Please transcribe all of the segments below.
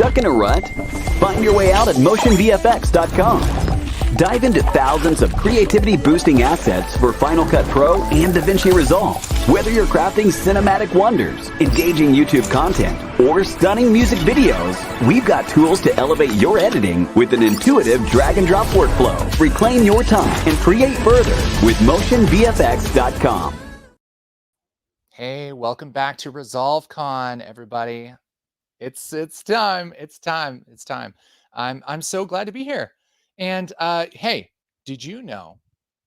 Stuck in a rut? Find your way out at motionvfx.com. Dive into thousands of creativity-boosting assets for Final Cut Pro and DaVinci Resolve. Whether you're crafting cinematic wonders, engaging YouTube content, or stunning music videos, we've got tools to elevate your editing with an intuitive drag-and-drop workflow. Reclaim your time and create further with motionvfx.com. Hey, welcome back to ResolveCon, everybody. It's time. I'm so glad to be here. And hey, did you know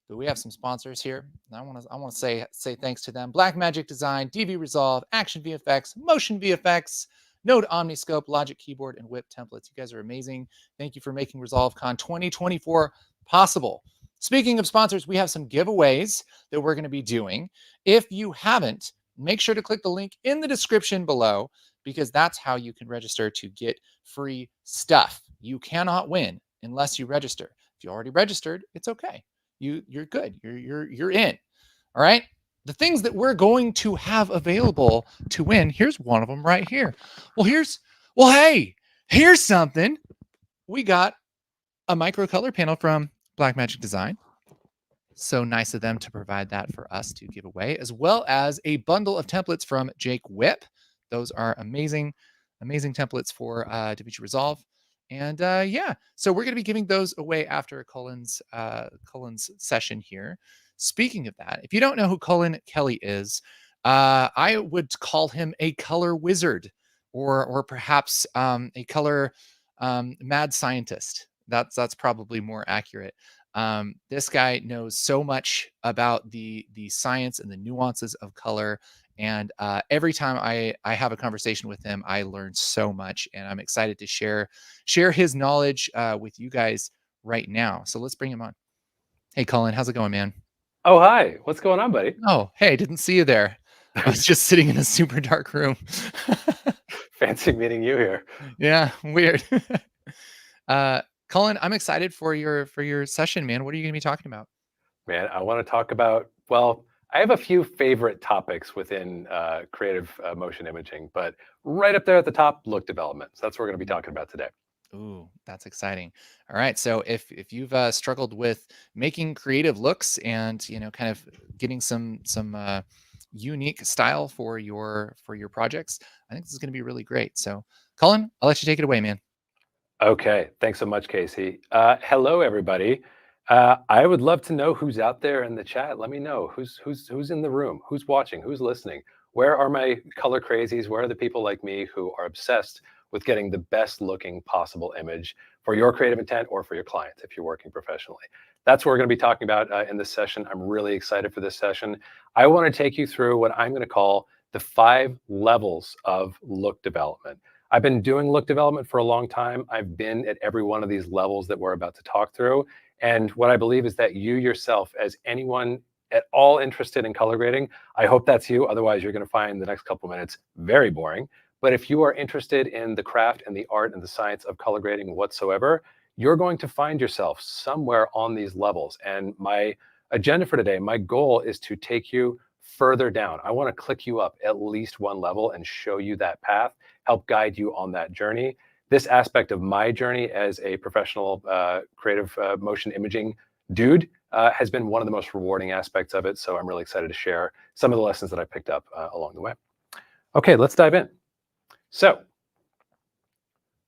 that we have some sponsors here? I want to say thanks to them. Blackmagic Design, DV Resolve, Action VFX, Motion VFX, Node Omniscope, Logic Keyboard, and Wipp templates. You guys are amazing. Thank you for making ResolveCon 2024 possible. Speaking of sponsors, we have some giveaways that we're going to be doing. If you haven't, make sure to click the link in the description below, because that's how you can register to get free stuff. You cannot win unless you register. If you already registered, it's okay. You're good. You're in. All right. The things that we're going to have available to win. Here's one of them right here. Hey, here's something. We got a micro color panel from Blackmagic Design. So nice of them to provide that for us to give away, as well as a bundle of templates from Jake Wipp. Those are amazing templates for DaVinci Resolve. And yeah, so we're going to be giving those away after Cullen's session here. Speaking of that, if you don't know who Cullen Kelly is, I would call him a color wizard, or perhaps a color mad scientist. That's probably more accurate. This guy knows so much about the science and the nuances of color. And every time I have a conversation with him, I learn so much, and I'm excited to share his knowledge with you guys right now. So let's bring him on. Hey, Cullen, how's it going, man? Oh, hi. What's going on, buddy? Oh, hey, didn't see you there. I was just sitting in a super dark room. Fancy meeting you here. Yeah, weird. Cullen, I'm excited for your session, man. What are you going to be talking about? Man, I want to talk about, well, I have a few favorite topics within creative motion imaging, but right up there at the top, look development. So that's what we're going to be talking about today. Ooh, that's exciting. All right. So if you've struggled with making creative looks and, kind of getting some unique style for your projects, I think this is going to be really great. So Cullen, I'll let you take it away, man. Okay. Thanks so much, Casey. Hello, everybody. I would love to know who's out there in the chat. Let me know who's in the room, who's watching, who's listening. Where are my color crazies? Where are the people like me who are obsessed with getting the best looking possible image for your creative intent or for your client if you're working professionally? That's what we're going to be talking about in this session. I'm really excited for this session. I want to take you through what I'm going to call the 5 levels of look development. I've been doing look development for a long time. I've been at every one of these levels that we're about to talk through. And what I believe is that you yourself, as anyone at all interested in color grading, I hope that's you. Otherwise, you're going to find the next couple minutes very boring. But if you are interested in the craft and the art and the science of color grading whatsoever, you're going to find yourself somewhere on these levels. And my agenda for today, my goal is to take you further down. I want to click you up at least one level and show you that path, help guide you on that journey. This aspect of my journey as a professional creative motion imaging dude has been one of the most rewarding aspects of it. So I'm really excited to share some of the lessons that I picked up along the way. Okay, let's dive in. So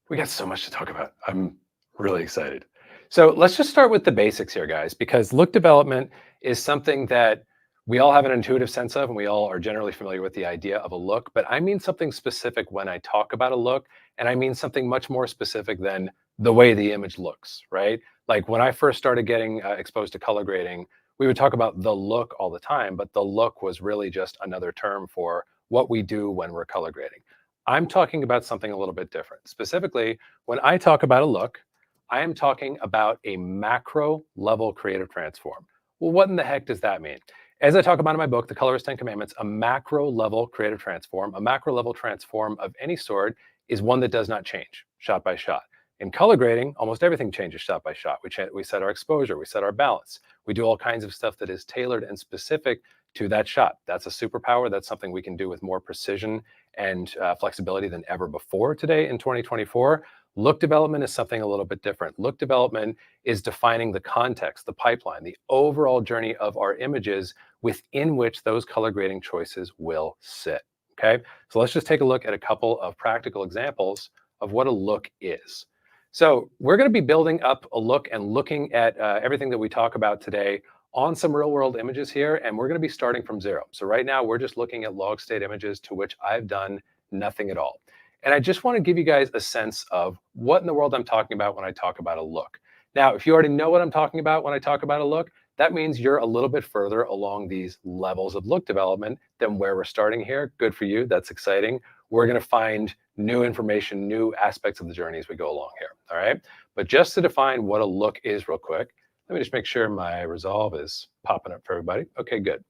we got so much to talk about. I'm really excited. So let's just start with the basics here, guys, because look development is something that we all have an intuitive sense of, and we all are generally familiar with the idea of a look, but I mean something specific when I talk about a look, and I mean something much more specific than the way the image looks, right? Like when I first started getting exposed to color grading, we would talk about the look all the time, but the look was really just another term for what we do when we're color grading. I'm talking about something a little bit different. Specifically, when I talk about a look, I am talking about a macro level creative transform. Well, what in the heck does that mean? As I talk about in my book, The Colorist 10 Commandments, a macro level creative transform, a macro level transform of any sort is one that does not change shot by shot. In color grading, almost everything changes shot by shot. We set our exposure, we set our balance. We do all kinds of stuff that is tailored and specific to that shot. That's a superpower. That's something we can do with more precision and flexibility than ever before today in 2024. Look development is something a little bit different. Look development is defining the context, the pipeline, the overall journey of our images within which those color grading choices will sit. Okay, so let's just take a look at a couple of practical examples of what a look is. So we're going to be building up a look and looking at everything that we talk about today on some real world images here, and we're going to be starting from zero. So right now we're just looking at log state images to which I've done nothing at all. And I just want to give you guys a sense of what in the world I'm talking about when I talk about a look. Now, if you already know what I'm talking about when I talk about a look, that means you're a little bit further along these levels of look development than where we're starting here. Good for you. That's exciting. We're going to find new information, new aspects of the journey as we go along here. All right. But just to define what a look is real quick, let me just make sure my resolve is popping up for everybody. Okay, good.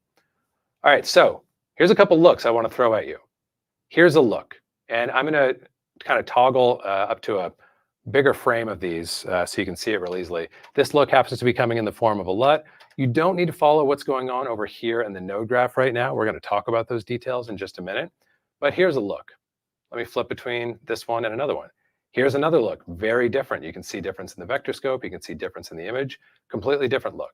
All right. So here's a couple looks I want to throw at you. Here's a look. And I'm going to kind of toggle up to a bigger frame of these so you can see it real easily. This look happens to be coming in the form of a LUT. You don't need to follow what's going on over here in the node graph right now. We're going to talk about those details in just a minute. But here's a look. Let me flip between this one and another one. Here's another look, very different. You can see difference in the vector scope. You can see difference in the image, completely different look.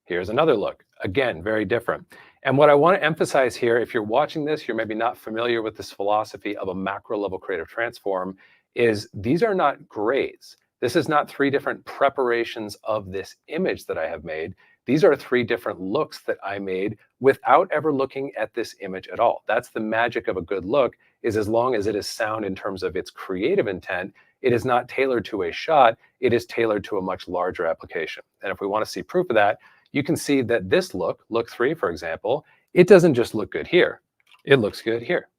Here's another look, again, very different. And what I want to emphasize here, if you're watching this, you're maybe not familiar with this philosophy of a macro level creative transform, is these are not grades. This is not three different preparations of this image that I have made. These are three different looks that I made without ever looking at this image at all. That's the magic of a good look, is as long as it is sound in terms of its creative intent, it is not tailored to a shot, it is tailored to a much larger application. And if we want to see proof of that, you can see that this look 3, for example, it doesn't just look good here. It looks good here.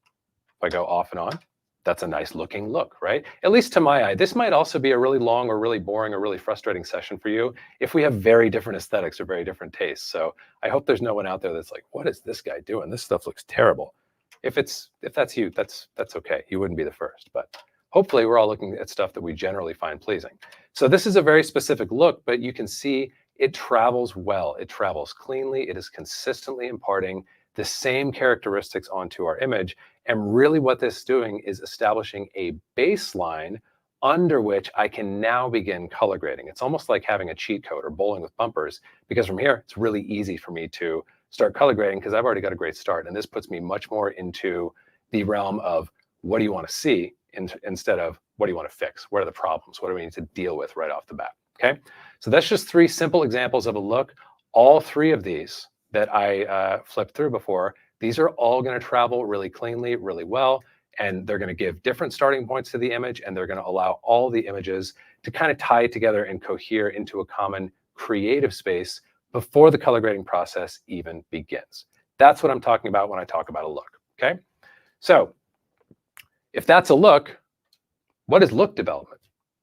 If I go off and on, that's a nice looking look, right? At least to my eye. This might also be a really long or really boring or really frustrating session for you if we have very different aesthetics or very different tastes. So I hope there's no one out there that's like, what is this guy doing? This stuff looks terrible. If that's you, that's okay. You wouldn't be the first, but hopefully we're all looking at stuff that we generally find pleasing. So this is a very specific look, but you can see it travels well. It travels cleanly. It is consistently imparting the same characteristics onto our image. And really what this is doing is establishing a baseline under which I can now begin color grading. It's almost like having a cheat code or bowling with bumpers, because from here, it's really easy for me to start color grading because I've already got a great start. And this puts me much more into the realm of what do you want to see instead of what do you want to fix? What are the problems? What do we need to deal with right off the bat? Okay, so that's just 3 simple examples of a look. All 3 of these that I flipped through before, these are all going to travel really cleanly, really well, and they're going to give different starting points to the image, and they're going to allow all the images to kind of tie together and cohere into a common creative space before the color grading process even begins. That's what I'm talking about when I talk about a look, okay? So if that's a look, what is look development?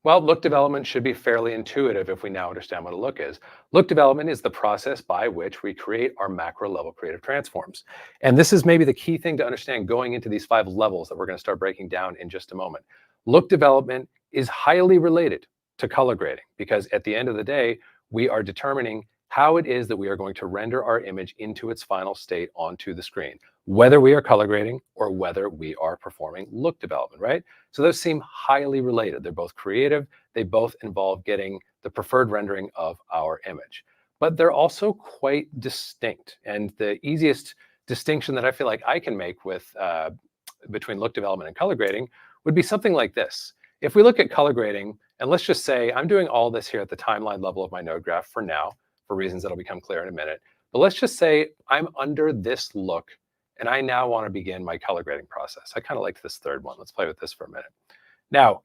Well, look development should be fairly intuitive if we now understand what a look is. Look development is the process by which we create our macro level creative transforms. And this is maybe the key thing to understand going into these 5 levels that we're going to start breaking down in just a moment. Look development is highly related to color grading because at the end of the day, we are determining how it is that we are going to render our image into its final state onto the screen, whether we are color grading or whether we are performing look development, right? So those seem highly related. They're both creative. They both involve getting the preferred rendering of our image, but they're also quite distinct. And the easiest distinction that I feel like I can make with between look development and color grading would be something like this. If we look at color grading, and let's just say I'm doing all this here at the timeline level of my node graph for now, for reasons that'll become clear in a minute. But let's just say I'm under this look and I now want to begin my color grading process. I kind of like this third one. Let's play with this for a minute. Now,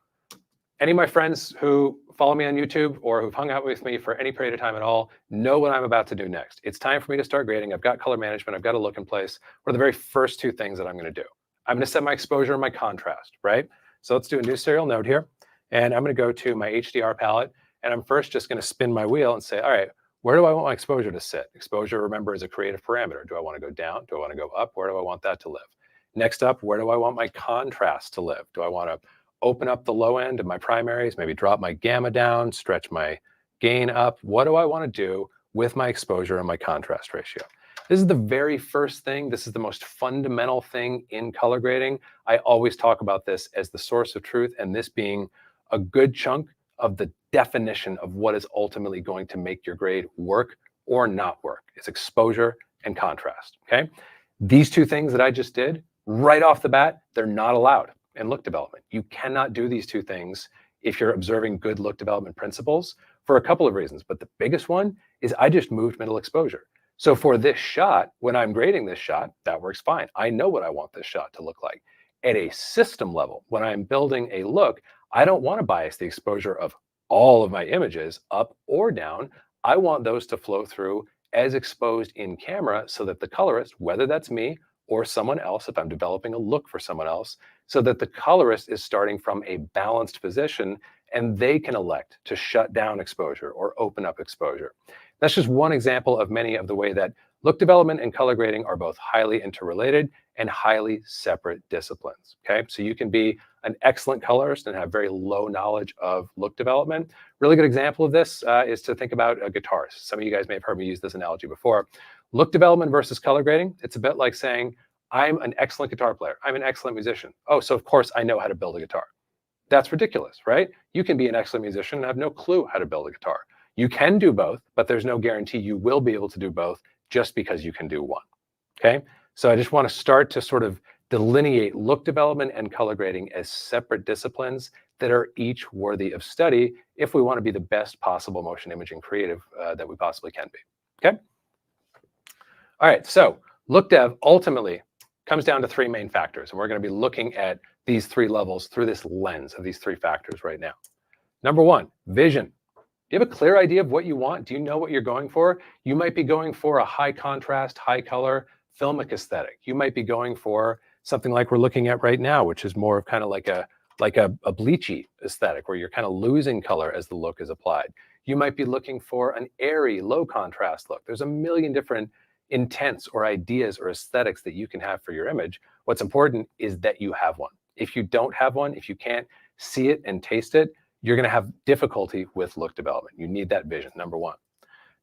any of my friends who follow me on YouTube or who've hung out with me for any period of time at all know what I'm about to do next. It's time for me to start grading. I've got color management. I've got a look in place. What are the very first 2 things that I'm going to do? I'm going to set my exposure and my contrast, right? So let's do a new serial node here. And I'm going to go to my HDR palette. And I'm first just going to spin my wheel and say, all right, where do I want my exposure to sit? Exposure, remember, is a creative parameter. Do I want to go down? Do I want to go up? Where do I want that to live? Next up, where do I want my contrast to live? Do I want to open up the low end of my primaries, maybe drop my gamma down, stretch my gain up? What do I want to do with my exposure and my contrast ratio? This is the very first thing. This is the most fundamental thing in color grading. I always talk about this as the source of truth, and this being a good chunk of the definition of what is ultimately going to make your grade work or not work. It's exposure and contrast, okay? These two things that I just did, right off the bat, they're not allowed in look development. You cannot do these two things if you're observing good look development principles for a couple of reasons. But the biggest one is I just moved middle exposure. So for this shot, when I'm grading this shot, that works fine. I know what I want this shot to look like. At a system level, when I'm building a look, I don't want to bias the exposure of all of my images up or down. I want those to flow through as exposed in camera so that the colorist, whether that's me or someone else, if I'm developing a look for someone else, so that the colorist is starting from a balanced position and they can elect to shut down exposure or open up exposure. That's just one example of many of the way that look development and color grading are both highly interrelated and highly separate disciplines, okay? So you can be an excellent colorist and have very low knowledge of look development. Really good example of this is to think about guitars. Some of you guys may have heard me use this analogy before. Look development versus color grading, it's a bit like saying, I'm an excellent guitar player. I'm an excellent musician. Oh, so of course I know how to build a guitar. That's ridiculous, right? You can be an excellent musician and have no clue how to build a guitar. You can do both, but there's no guarantee you will be able to do both just because you can do one, okay? So I just want to start to sort of delineate look development and color grading as separate disciplines that are each worthy of study if we want to be the best possible motion imaging creative that we possibly can be, okay? All right, so look dev ultimately comes down to three main factors, and we're going to be looking at these three levels through this lens of these three factors right now. Number one, vision. Do you have a clear idea of what you want? Do you know what you're going for? You might be going for a high contrast, high color, filmic aesthetic. You might be going for something like we're looking at right now, which is more of kind of like a bleachy aesthetic where you're kind of losing color as the look is applied. You might be looking for an airy, low contrast look. There's a million different intents or ideas or aesthetics that you can have for your image. What's important is that you have one. If you don't have one, if you can't see it and taste it, you're going to have difficulty with look development. You need that vision, number one.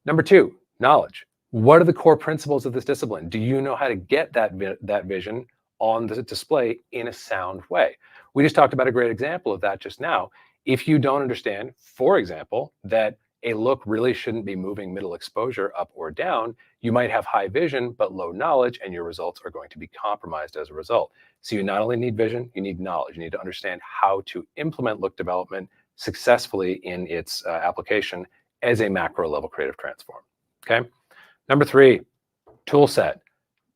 Number two, knowledge. What are the core principles of this discipline? Do you know how to get that vision on the display in a sound way? We just talked about a great example of that just now. If you don't understand, for example, that a look really shouldn't be moving middle exposure up or down, you might have high vision but low knowledge, and your results are going to be compromised as a result. So you not only need vision, you need knowledge. You need to understand how to implement look development successfully in its application as a macro level creative transform, okay? Number three, tool set.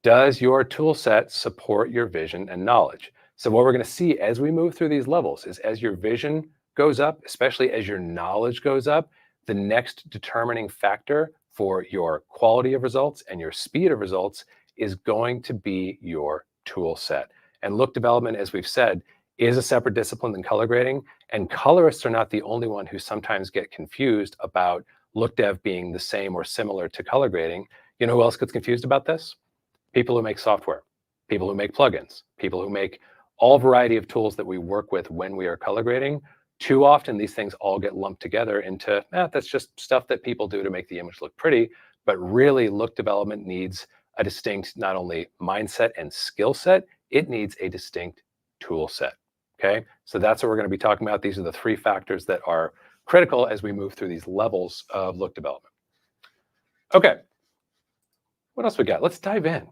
Does your tool set support your vision and knowledge? So what we're going to see as we move through these levels is as your vision goes up, especially as your knowledge goes up, the next determining factor for your quality of results and your speed of results is going to be your tool set. And look development, as we've said, is a separate discipline than color grading, and colorists are not the only one who sometimes get confused about look dev being the same or similar to color grading. You know who else gets confused about this? People who make software, people who make plugins, people who make all variety of tools that we work with when we are color grading. Too often these things all get lumped together into, that's just stuff that people do to make the image look pretty, but really look development needs a distinct, not only mindset and skill set, it needs a distinct tool set, okay? So that's what we're gonna be talking about. These are the three factors that are critical as we move through these levels of look development. Okay, what else we got? Let's dive in.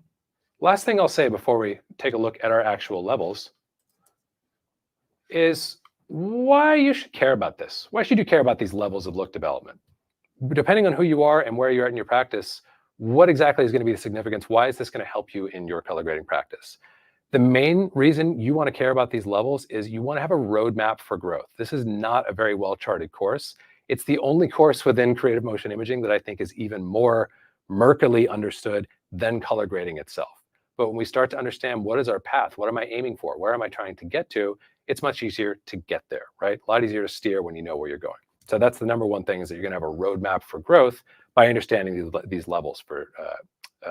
Last thing I'll say before we take a look at our actual levels is why you should care about this. Why should you care about these levels of look development? Depending on who you are and where you're at in your practice, what exactly is going to be the significance? Why is this going to help you in your color grading practice? The main reason you want to care about these levels is you want to have a roadmap for growth. This is not a very well-charted course. It's the only course within creative motion imaging that I think is even more murkily understood than color grading itself. But when we start to understand what is our path, what am I aiming for, where am I trying to get to, it's much easier to get there, right? A lot easier to steer when you know where you're going. So that's the number one thing, is that you're going to have a roadmap for growth by understanding these levels for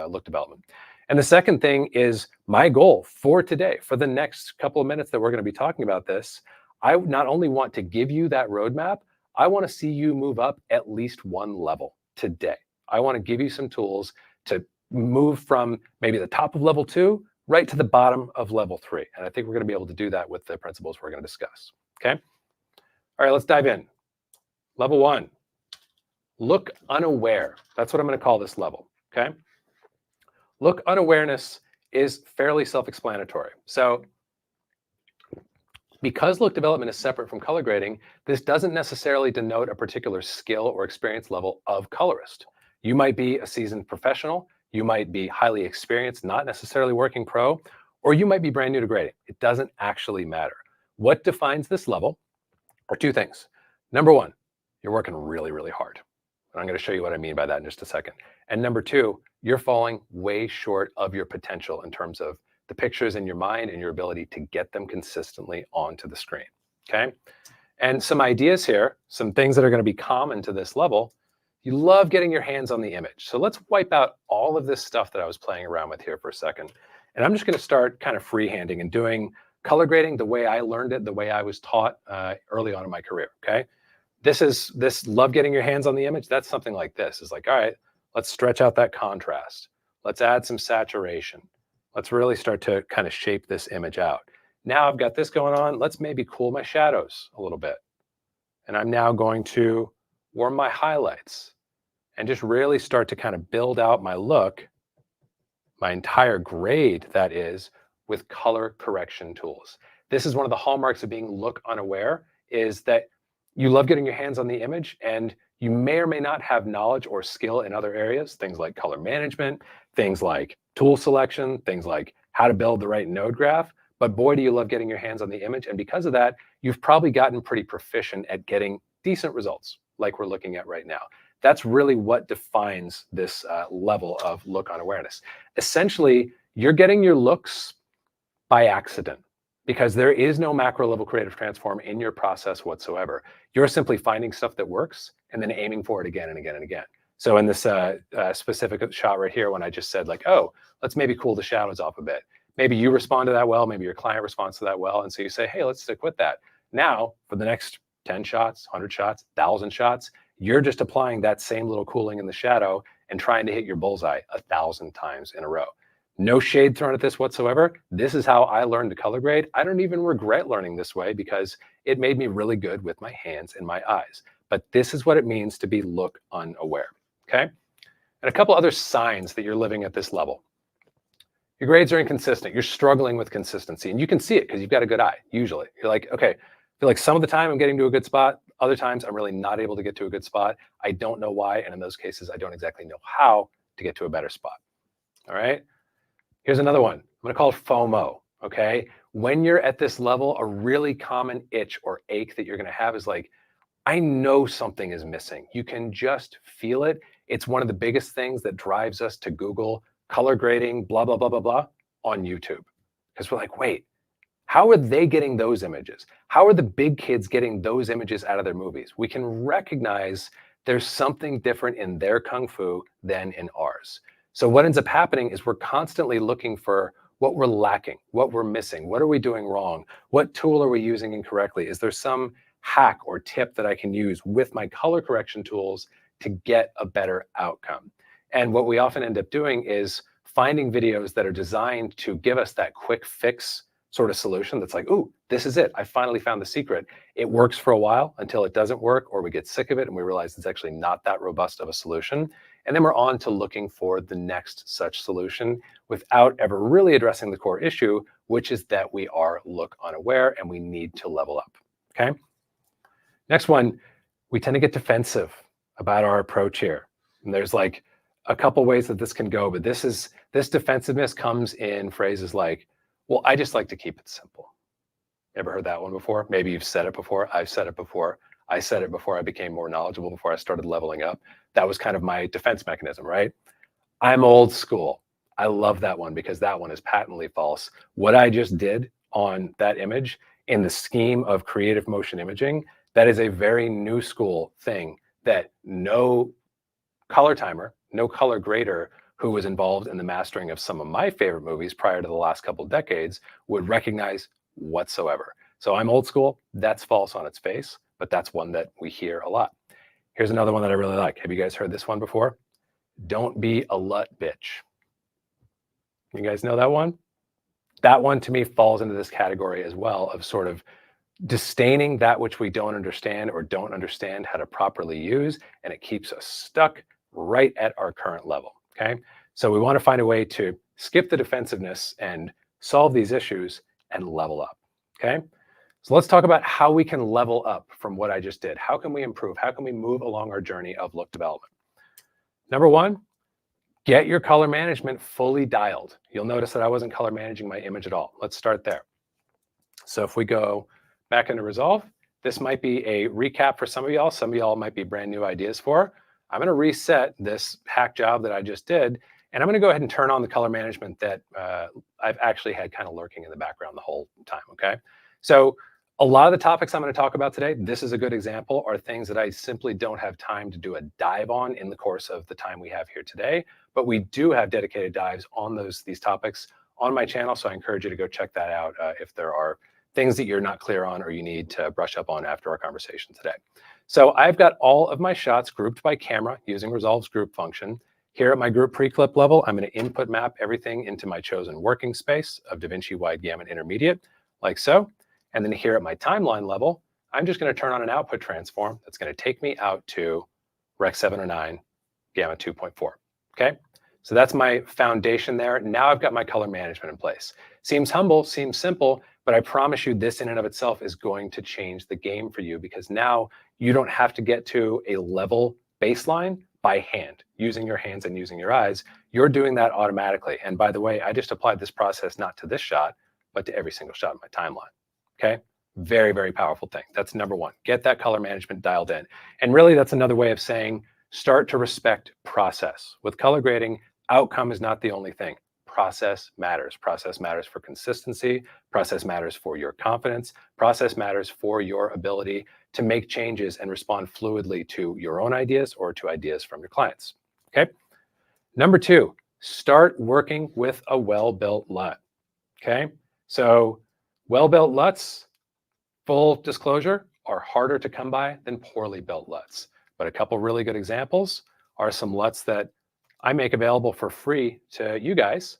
look development. And the second thing is my goal for today, for the next couple of minutes that we're going to be talking about this, I not only want to give you that roadmap, I want to see you move up at least one level today. I want to give you some tools to move from maybe the top of level 2 right to the bottom of level 3. And I think we're going to be able to do that with the principles we're going to discuss. Okay. All right, let's dive in. Level 1, look unaware. That's what I'm going to call this level. Okay. Look unawareness is fairly self-explanatory. So because look development is separate from color grading, this doesn't necessarily denote a particular skill or experience level of colorist. You might be a seasoned professional, you might be highly experienced, not necessarily working pro, or you might be brand new to grading. It doesn't actually matter. What defines this level are 2 things. Number 1, you're working really, really hard. And I'm going to show you what I mean by that in just a second. And number 2, you're falling way short of your potential in terms of the pictures in your mind and your ability to get them consistently onto the screen. Okay. And some ideas here, some things that are going to be common to this level. You love getting your hands on the image. So let's wipe out all of this stuff that I was playing around with here for a second. And I'm just going to start kind of freehanding and doing color grading the way I learned it, the way I was taught early on in my career. Okay. This love getting your hands on the image. That's something like this. It's like, all right, let's stretch out that contrast. Let's add some saturation. Let's really start to kind of shape this image out. Now I've got this going on. Let's maybe cool my shadows a little bit. And I'm now going to warm my highlights and just really start to kind of build out my look, my entire grade, that is, with color correction tools. This is one of the hallmarks of being look unaware, is that you love getting your hands on the image and you may or may not have knowledge or skill in other areas, things like color management, things like tool selection, things like how to build the right node graph. But boy, do you love getting your hands on the image. And because of that, you've probably gotten pretty proficient at getting decent results like we're looking at right now. That's really what defines this level of look unawareness. Essentially, you're getting your looks by accident because there is no macro level creative transform in your process whatsoever. You're simply finding stuff that works and then aiming for it again and again and again. So in this specific shot right here, when I just said like, oh, let's maybe cool the shadows off a bit. Maybe you respond to that well, maybe your client responds to that well. And so you say, hey, let's stick with that. Now for the next 10 shots, 100 shots, 1,000 shots, you're just applying that same little cooling in the shadow and trying to hit your bullseye 1,000 times in a row. No shade thrown at this whatsoever. This is how I learned to color grade. I don't even regret learning this way because it made me really good with my hands and my eyes. But this is what it means to be look unaware. Okay. And a couple other signs that you're living at this level. Your grades are inconsistent. You're struggling with consistency, and you can see it because you've got a good eye. Usually you're like, okay, I feel like some of the time I'm getting to a good spot. Other times I'm really not able to get to a good spot. I don't know why. And in those cases, I don't exactly know how to get to a better spot. All right. Here's another one. I'm going to call it FOMO. Okay. When you're at this level, a really common itch or ache that you're going to have is like, I know something is missing. You can just feel it. It's one of the biggest things that drives us to Google color grading, blah, blah, blah, blah, blah on YouTube. Because we're like, wait, how are they getting those images? How are the big kids getting those images out of their movies? We can recognize there's something different in their Kung Fu than in ours. So what ends up happening is we're constantly looking for what we're lacking, what we're missing, what are we doing wrong? What tool are we using incorrectly? Is there some hack or tip that I can use with my color correction tools to get a better outcome? And what we often end up doing is finding videos that are designed to give us that quick fix sort of solution that's like, ooh, this is it. I finally found the secret. It works for a while until it doesn't work, or we get sick of it and we realize it's actually not that robust of a solution. And then we're on to looking for the next such solution without ever really addressing the core issue, which is that we are look unaware and we need to level up. Okay. Next one, we tend to get defensive about our approach here. And there's like a couple ways that this can go, but this defensiveness comes in phrases like, well, I just like to keep it simple. Ever heard that one before? Maybe you've said it before. I've said it before. I said it before I became more knowledgeable, before I started leveling up. That was kind of my defense mechanism, right? I'm old school. I love that one because that one is patently false. What I just did on that image in the scheme of creative motion imaging, that is a very new school thing that no color timer, no color grader who was involved in the mastering of some of my favorite movies prior to the last couple of decades would recognize whatsoever. So I'm old school. That's false on its face, but that's one that we hear a lot. Here's another one that I really like. Have you guys heard this one before? Don't be a lut bitch. You guys know that one? That one to me falls into this category as well of sort of disdaining that which we don't understand or don't understand how to properly use, and it keeps us stuck right at our current level, okay? So we want to find a way to skip the defensiveness and solve these issues and level up, okay? So let's talk about how we can level up from what I just did. How can we improve? How can we move along our journey of look development? Number one, get your color management fully dialed. You'll notice that I wasn't color managing my image at all. Let's start there. So if we go back into Resolve, this might be a recap for some of y'all. Some of y'all might be brand new ideas for. I'm going to reset this hack job that I just did, and I'm going to go ahead and turn on the color management that I've actually had kind of lurking in the background the whole time, okay? So a lot of the topics I'm going to talk about today, this is a good example, are things that I simply don't have time to do a dive on in the course of the time we have here today, but we do have dedicated dives on these topics on my channel, so I encourage you to go check that out if there are things that you're not clear on or you need to brush up on after our conversation today. So I've got all of my shots grouped by camera using Resolve's group function. Here at my group pre-clip level, I'm going to input map everything into my chosen working space of DaVinci Wide Gamut Intermediate, like so. And then here at my timeline level, I'm just going to turn on an output transform that's going to take me out to Rec 709 Gamma 2.4. Okay, so that's my foundation there. Now I've got my color management in place. Seems humble, seems simple, but I promise you this in and of itself is going to change the game for you, because now you don't have to get to a level baseline by hand, using your hands and using your eyes. You're doing that automatically. And by the way, I just applied this process not to this shot, but to every single shot in my timeline. Okay, very, very powerful thing. That's number one. Get that color management dialed in. And really, that's another way of saying start to respect process. With color grading, outcome is not the only thing. Process matters. Process matters for consistency. Process matters for your confidence. Process matters for your ability to make changes and respond fluidly to your own ideas or to ideas from your clients. Okay. Number two, start working with a well-built LUT. Okay. So well-built LUTs, full disclosure, are harder to come by than poorly built LUTs. But a couple really good examples are some LUTs that I make available for free to you guys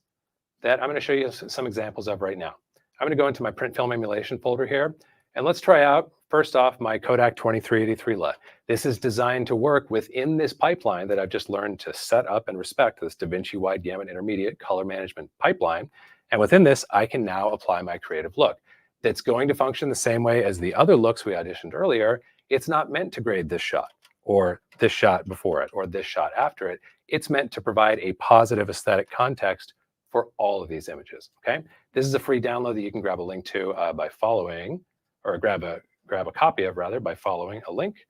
that I'm going to show you some examples of right now. I'm going to go into my print film emulation folder here, and let's try out, first off, my Kodak 2383 LUT. This is designed to work within this pipeline that I've just learned to set up and respect, this DaVinci Wide Gamut Intermediate color management pipeline. And within this, I can now apply my creative look. That's going to function the same way as the other looks we auditioned earlier. It's not meant to grade this shot or this shot before it or this shot after it. It's meant to provide a positive aesthetic context for all of these images, okay? This is a free download that you can grab a link to by following, or grab a copy of rather, by following a link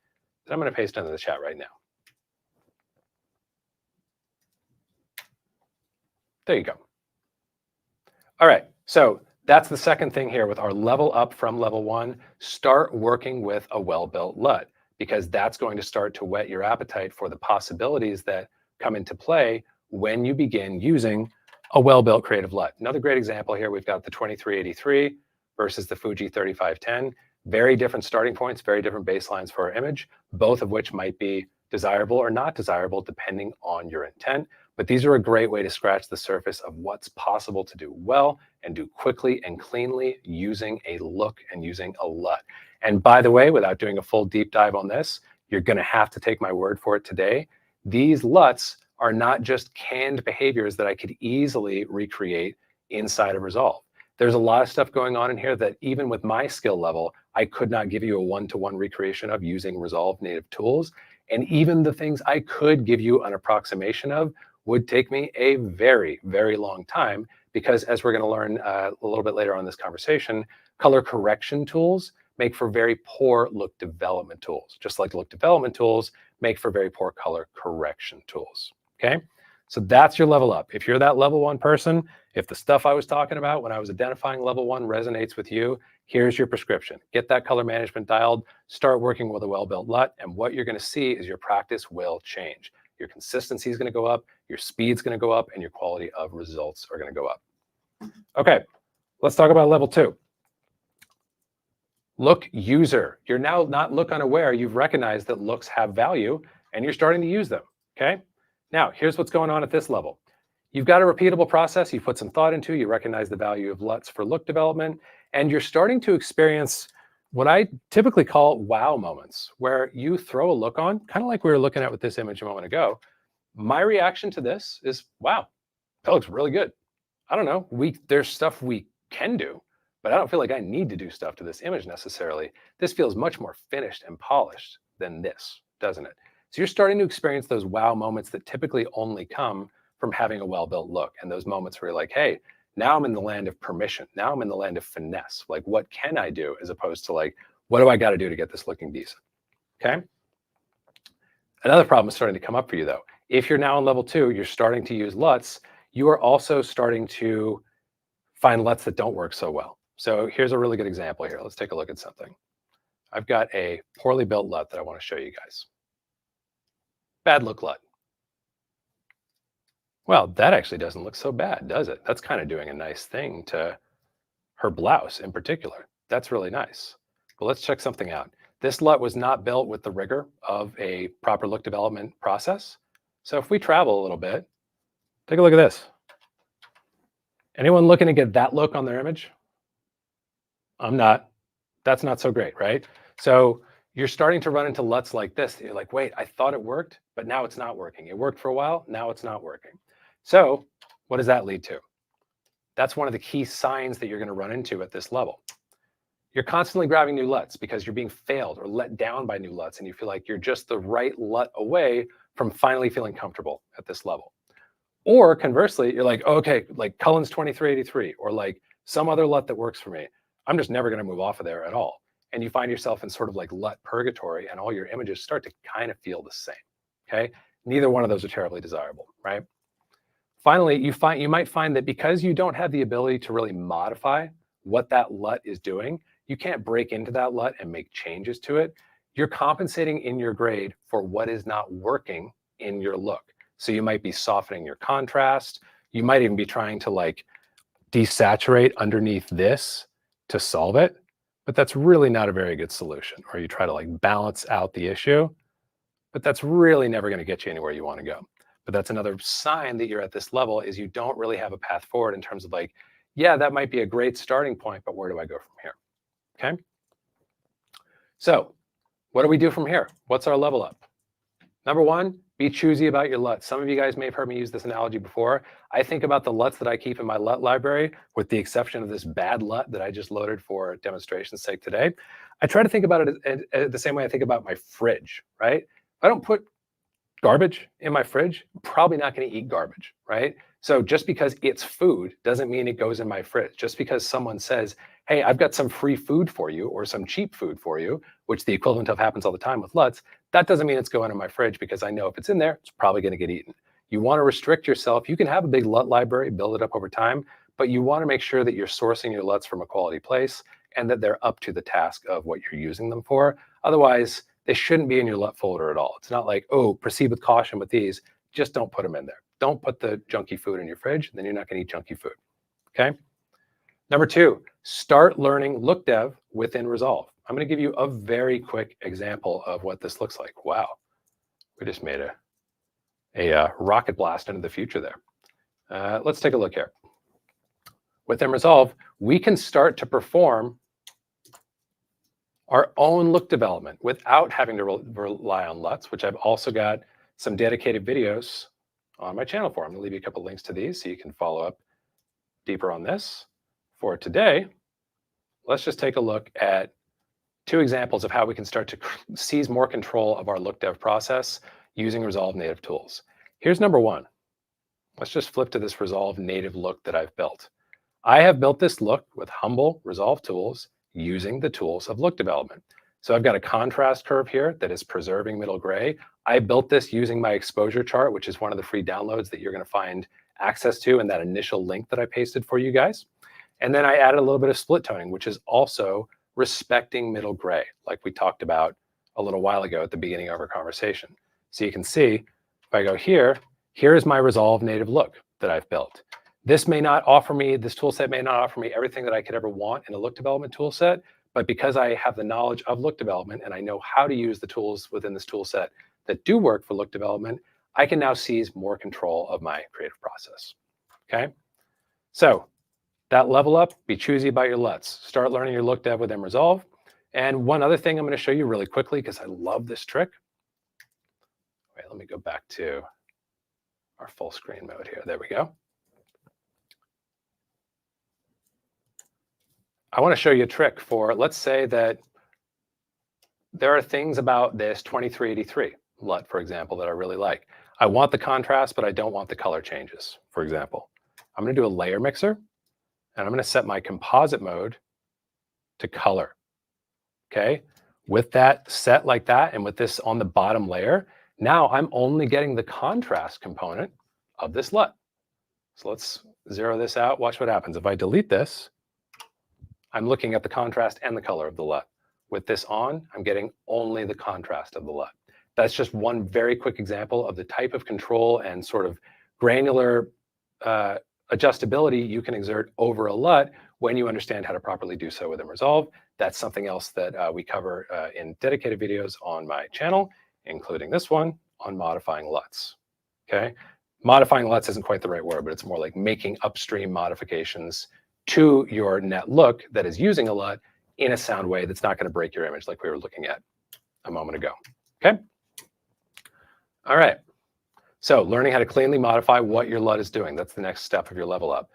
that I'm gonna paste into the chat right now. There you go. All right, so that's the second thing here with our level up from level one. Start working with a well-built LUT, because that's going to start to whet your appetite for the possibilities that come into play when you begin using a well-built creative LUT. Another great example here, we've got the 2383 versus the Fuji 3510. Very different starting points, very different baselines for our image, both of which might be desirable or not desirable depending on your intent. But these are a great way to scratch the surface of what's possible to do well and do quickly and cleanly using a look and using a LUT. And by the way, without doing a full deep dive on this, you're going to have to take my word for it today. These LUTs are not just canned behaviors that I could easily recreate inside of Resolve. There's a lot of stuff going on in here that even with my skill level, I could not give you a one-to-one recreation of using Resolve native tools. And even the things I could give you an approximation of would take me a very, very long time, because as we're going to learn a little bit later on in this conversation, color correction tools make for very poor look development tools, just like look development tools make for very poor color correction tools. Okay, so that's your level up. If you're that level one person, if the stuff I was talking about when I was identifying level one resonates with you, here's your prescription. Get that color management dialed, start working with a well-built LUT, and what you're going to see is your practice will change. Your consistency is going to go up, your speed's going to go up, and your quality of results are going to go up. Okay, let's talk about level two. Look user. You're now not look unaware. You've recognized that looks have value, and you're starting to use them, okay? Now, here's what's going on at this level. you've got a repeatable process, you put some thought into, you recognize the value of LUTs for look development, and you're starting to experience what I typically call wow moments, where you throw a look on, kind of like we were looking at with this image a moment ago. My reaction to this is, wow, that looks really good. I don't know, there's stuff we can do, but I don't feel like I need to do stuff to this image necessarily. This feels much more finished and polished than this, doesn't it? So you're starting to experience those wow moments that typically only come from having a well-built look, and those moments where you're like, hey, now I'm in the land of permission. Now I'm in the land of finesse. Like, what can I do, as opposed to like, what do I got to do to get this looking decent? Okay. Another problem is starting to come up for you though. If you're now on level 2, you're starting to use LUTs, you are also starting to find LUTs that don't work so well. So here's a really good example here. Let's take a look at something. I've got a poorly built LUT that I want to show you guys. Bad look LUT. Well, that actually doesn't look so bad, does it? That's kind of doing a nice thing to her blouse in particular. That's really nice. But let's check something out. This LUT was not built with the rigor of a proper look development process. So if we travel a little bit, take a look at this. Anyone looking to get that look on their image? I'm not. That's not so great, right? So you're starting to run into LUTs like this. You're like, wait, I thought it worked, but now it's not working. It worked for a while, now it's not working. So what does that lead to? That's one of the key signs that you're going to run into at this level. You're constantly grabbing new LUTs because you're being failed or let down by new LUTs, and you feel like you're just the right LUT away from finally feeling comfortable at this level. Or conversely, you're like, oh, okay, like Cullen's 2383, or like some other LUT that works for me. I'm just never going to move off of there at all. And you find yourself in sort of like LUT purgatory, and all your images start to kind of feel the same. Okay, neither one of those are terribly desirable, right? Finally, you might find that because you don't have the ability to really modify what that LUT is doing, you can't break into that LUT and make changes to it. You're compensating in your grade for what is not working in your look. So you might be softening your contrast. You might even be trying to like desaturate underneath this to solve it, but that's really not a very good solution. Or you try to like balance out the issue, but that's really never going to get you anywhere you want to go. But that's another sign that you're at this level, is you don't really have a path forward in terms of like, yeah, that might be a great starting point, but where do I go from here? Okay. So what do we do from here? What's our level up? Number 1, be choosy about your LUTs. Some of you guys may have heard me use this analogy before. I think about the LUTs that I keep in my LUT library, with the exception of this bad LUT that I just loaded for demonstration's sake today. I try to think about it the same way I think about my fridge, right? If I don't put garbage in my fridge, I'm probably not going to eat garbage, right? So just because it's food doesn't mean it goes in my fridge. Just because someone says, hey, I've got some free food for you, or some cheap food for you, which the equivalent of happens all the time with LUTs, that doesn't mean it's going in my fridge, because I know if it's in there, it's probably going to get eaten. You want to restrict yourself. You can have a big LUT library, build it up over time, but you want to make sure that you're sourcing your LUTs from a quality place and that they're up to the task of what you're using them for. Otherwise, they shouldn't be in your LUT folder at all. It's not like, oh, proceed with caution with these. Just don't put them in there. Don't put the junky food in your fridge, then you're not going to eat junky food. Okay. Number 2, start learning look dev within Resolve. I'm going to give you a very quick example of what this looks like. Wow, we just made a rocket blast into the future there. Let's take a look here. Within Resolve, we can start to perform our own look development without having to rely on LUTs, which I've also got some dedicated videos on my channel for. I'm going to leave you a couple links to these so you can follow up deeper on this. For today, let's just take a look at 2 examples of how we can start to seize more control of our look dev process using Resolve native tools. Here's number 1. Let's just flip to this Resolve native look that I've built. I have built this look with humble Resolve tools using the tools of look development. So I've got a contrast curve here that is preserving middle gray. I built this using my exposure chart, which is one of the free downloads that you're going to find access to in that initial link that I pasted for you guys. And then I added a little bit of split toning, which is also respecting middle gray, like we talked about a little while ago at the beginning of our conversation. So you can see, if I go here, here is my Resolve native look that I've built. This may not offer me, this tool set may not offer me everything that I could ever want in a look development tool set, but because I have the knowledge of look development and I know how to use the tools within this tool set that do work for look development, I can now seize more control of my creative process. Okay, so that level up, be choosy about your LUTs. Start learning your look dev with MResolve. And one other thing I'm going to show you really quickly, because I love this trick. Wait, let me go back to our full screen mode here. There we go. I want to show you a trick for, let's say that there are things about this 2383 LUT, for example, that I really like. I want the contrast, but I don't want the color changes, for example. I'm going to do a layer mixer, and I'm going to set my composite mode to color. Okay, with that set like that, and with this on the bottom layer, now I'm only getting the contrast component of this LUT. So let's zero this out. Watch what happens. If I delete this, I'm looking at the contrast and the color of the LUT. With this on, I'm getting only the contrast of the LUT. That's just one very quick example of the type of control and sort of granular adjustability you can exert over a LUT when you understand how to properly do so with MResolve. That's something else that we cover in dedicated videos on my channel, including this one on modifying LUTs. Okay, modifying LUTs isn't quite the right word, but it's more like making upstream modifications to your net look that is using a LUT in a sound way that's not going to break your image like we were looking at a moment ago. Okay. All right. So learning how to cleanly modify what your LUT is doing. That's the next step of your level up.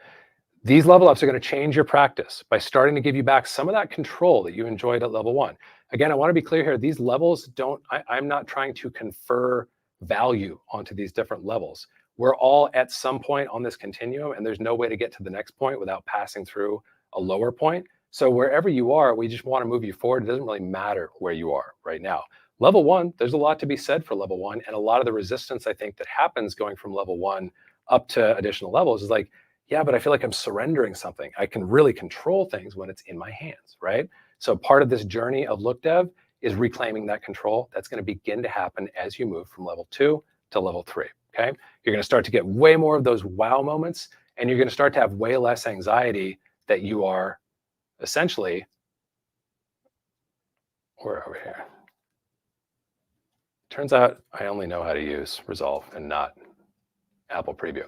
These level ups are going to change your practice by starting to give you back some of that control that you enjoyed at level 1. Again, I want to be clear here. These levels don't, I'm not trying to confer value onto these different levels. We're all at some point on this continuum, and there's no way to get to the next point without passing through a lower point. So wherever you are, we just want to move you forward. It doesn't really matter where you are right now. Level 1, there's a lot to be said for level 1, and a lot of the resistance I think that happens going from level 1 up to additional levels is like, yeah, but I feel like I'm surrendering something. I can really control things when it's in my hands, right? So part of this journey of look dev is reclaiming that control. That's going to begin to happen as you move from level 2 to level 3, okay? You're going to start to get way more of those wow moments, and you're going to start to have way less anxiety that you are essentially, we're over here. Turns out I only know how to use Resolve and not Apple Preview.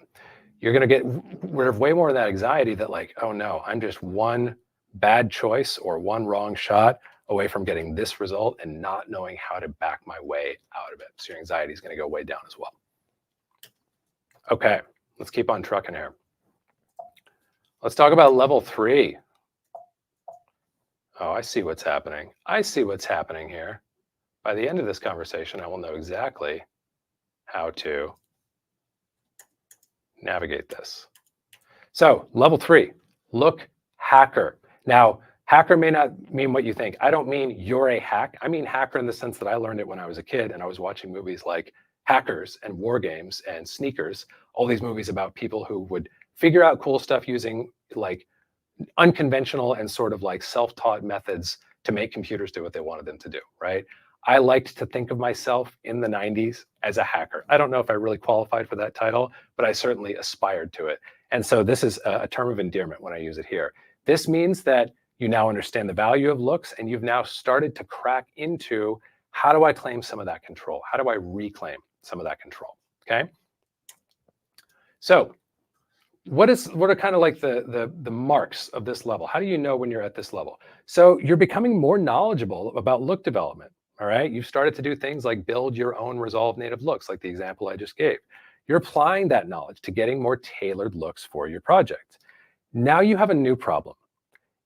You're going to get rid of way more of that anxiety that like, oh no, I'm just one bad choice or one wrong shot away from getting this result and not knowing how to back my way out of it. So your anxiety is going to go way down as well. Okay, let's keep on trucking here. Let's talk about level 3. Oh, I see what's happening. I see what's happening here. By the end of this conversation, I will know exactly how to navigate this. So level 3, look hacker. Now, hacker may not mean what you think. I don't mean you're a hack. I mean hacker in the sense that I learned it when I was a kid and I was watching movies like Hackers and War Games and Sneakers, all these movies about people who would figure out cool stuff using like unconventional and sort of like self-taught methods to make computers do what they wanted them to do, right? I liked to think of myself in the 90s as a hacker. I don't know if I really qualified for that title, but I certainly aspired to it. And so this is a term of endearment when I use it here. This means that you now understand the value of looks and you've now started to crack into how do I claim some of that control? How do I reclaim some of that control, okay? So what are kind of like the marks of this level? How do you know when you're at this level? So you're becoming more knowledgeable about look development. All right, you've started to do things like build your own Resolve native looks, like the example I just gave. You're applying that knowledge to getting more tailored looks for your project. Now you have a new problem.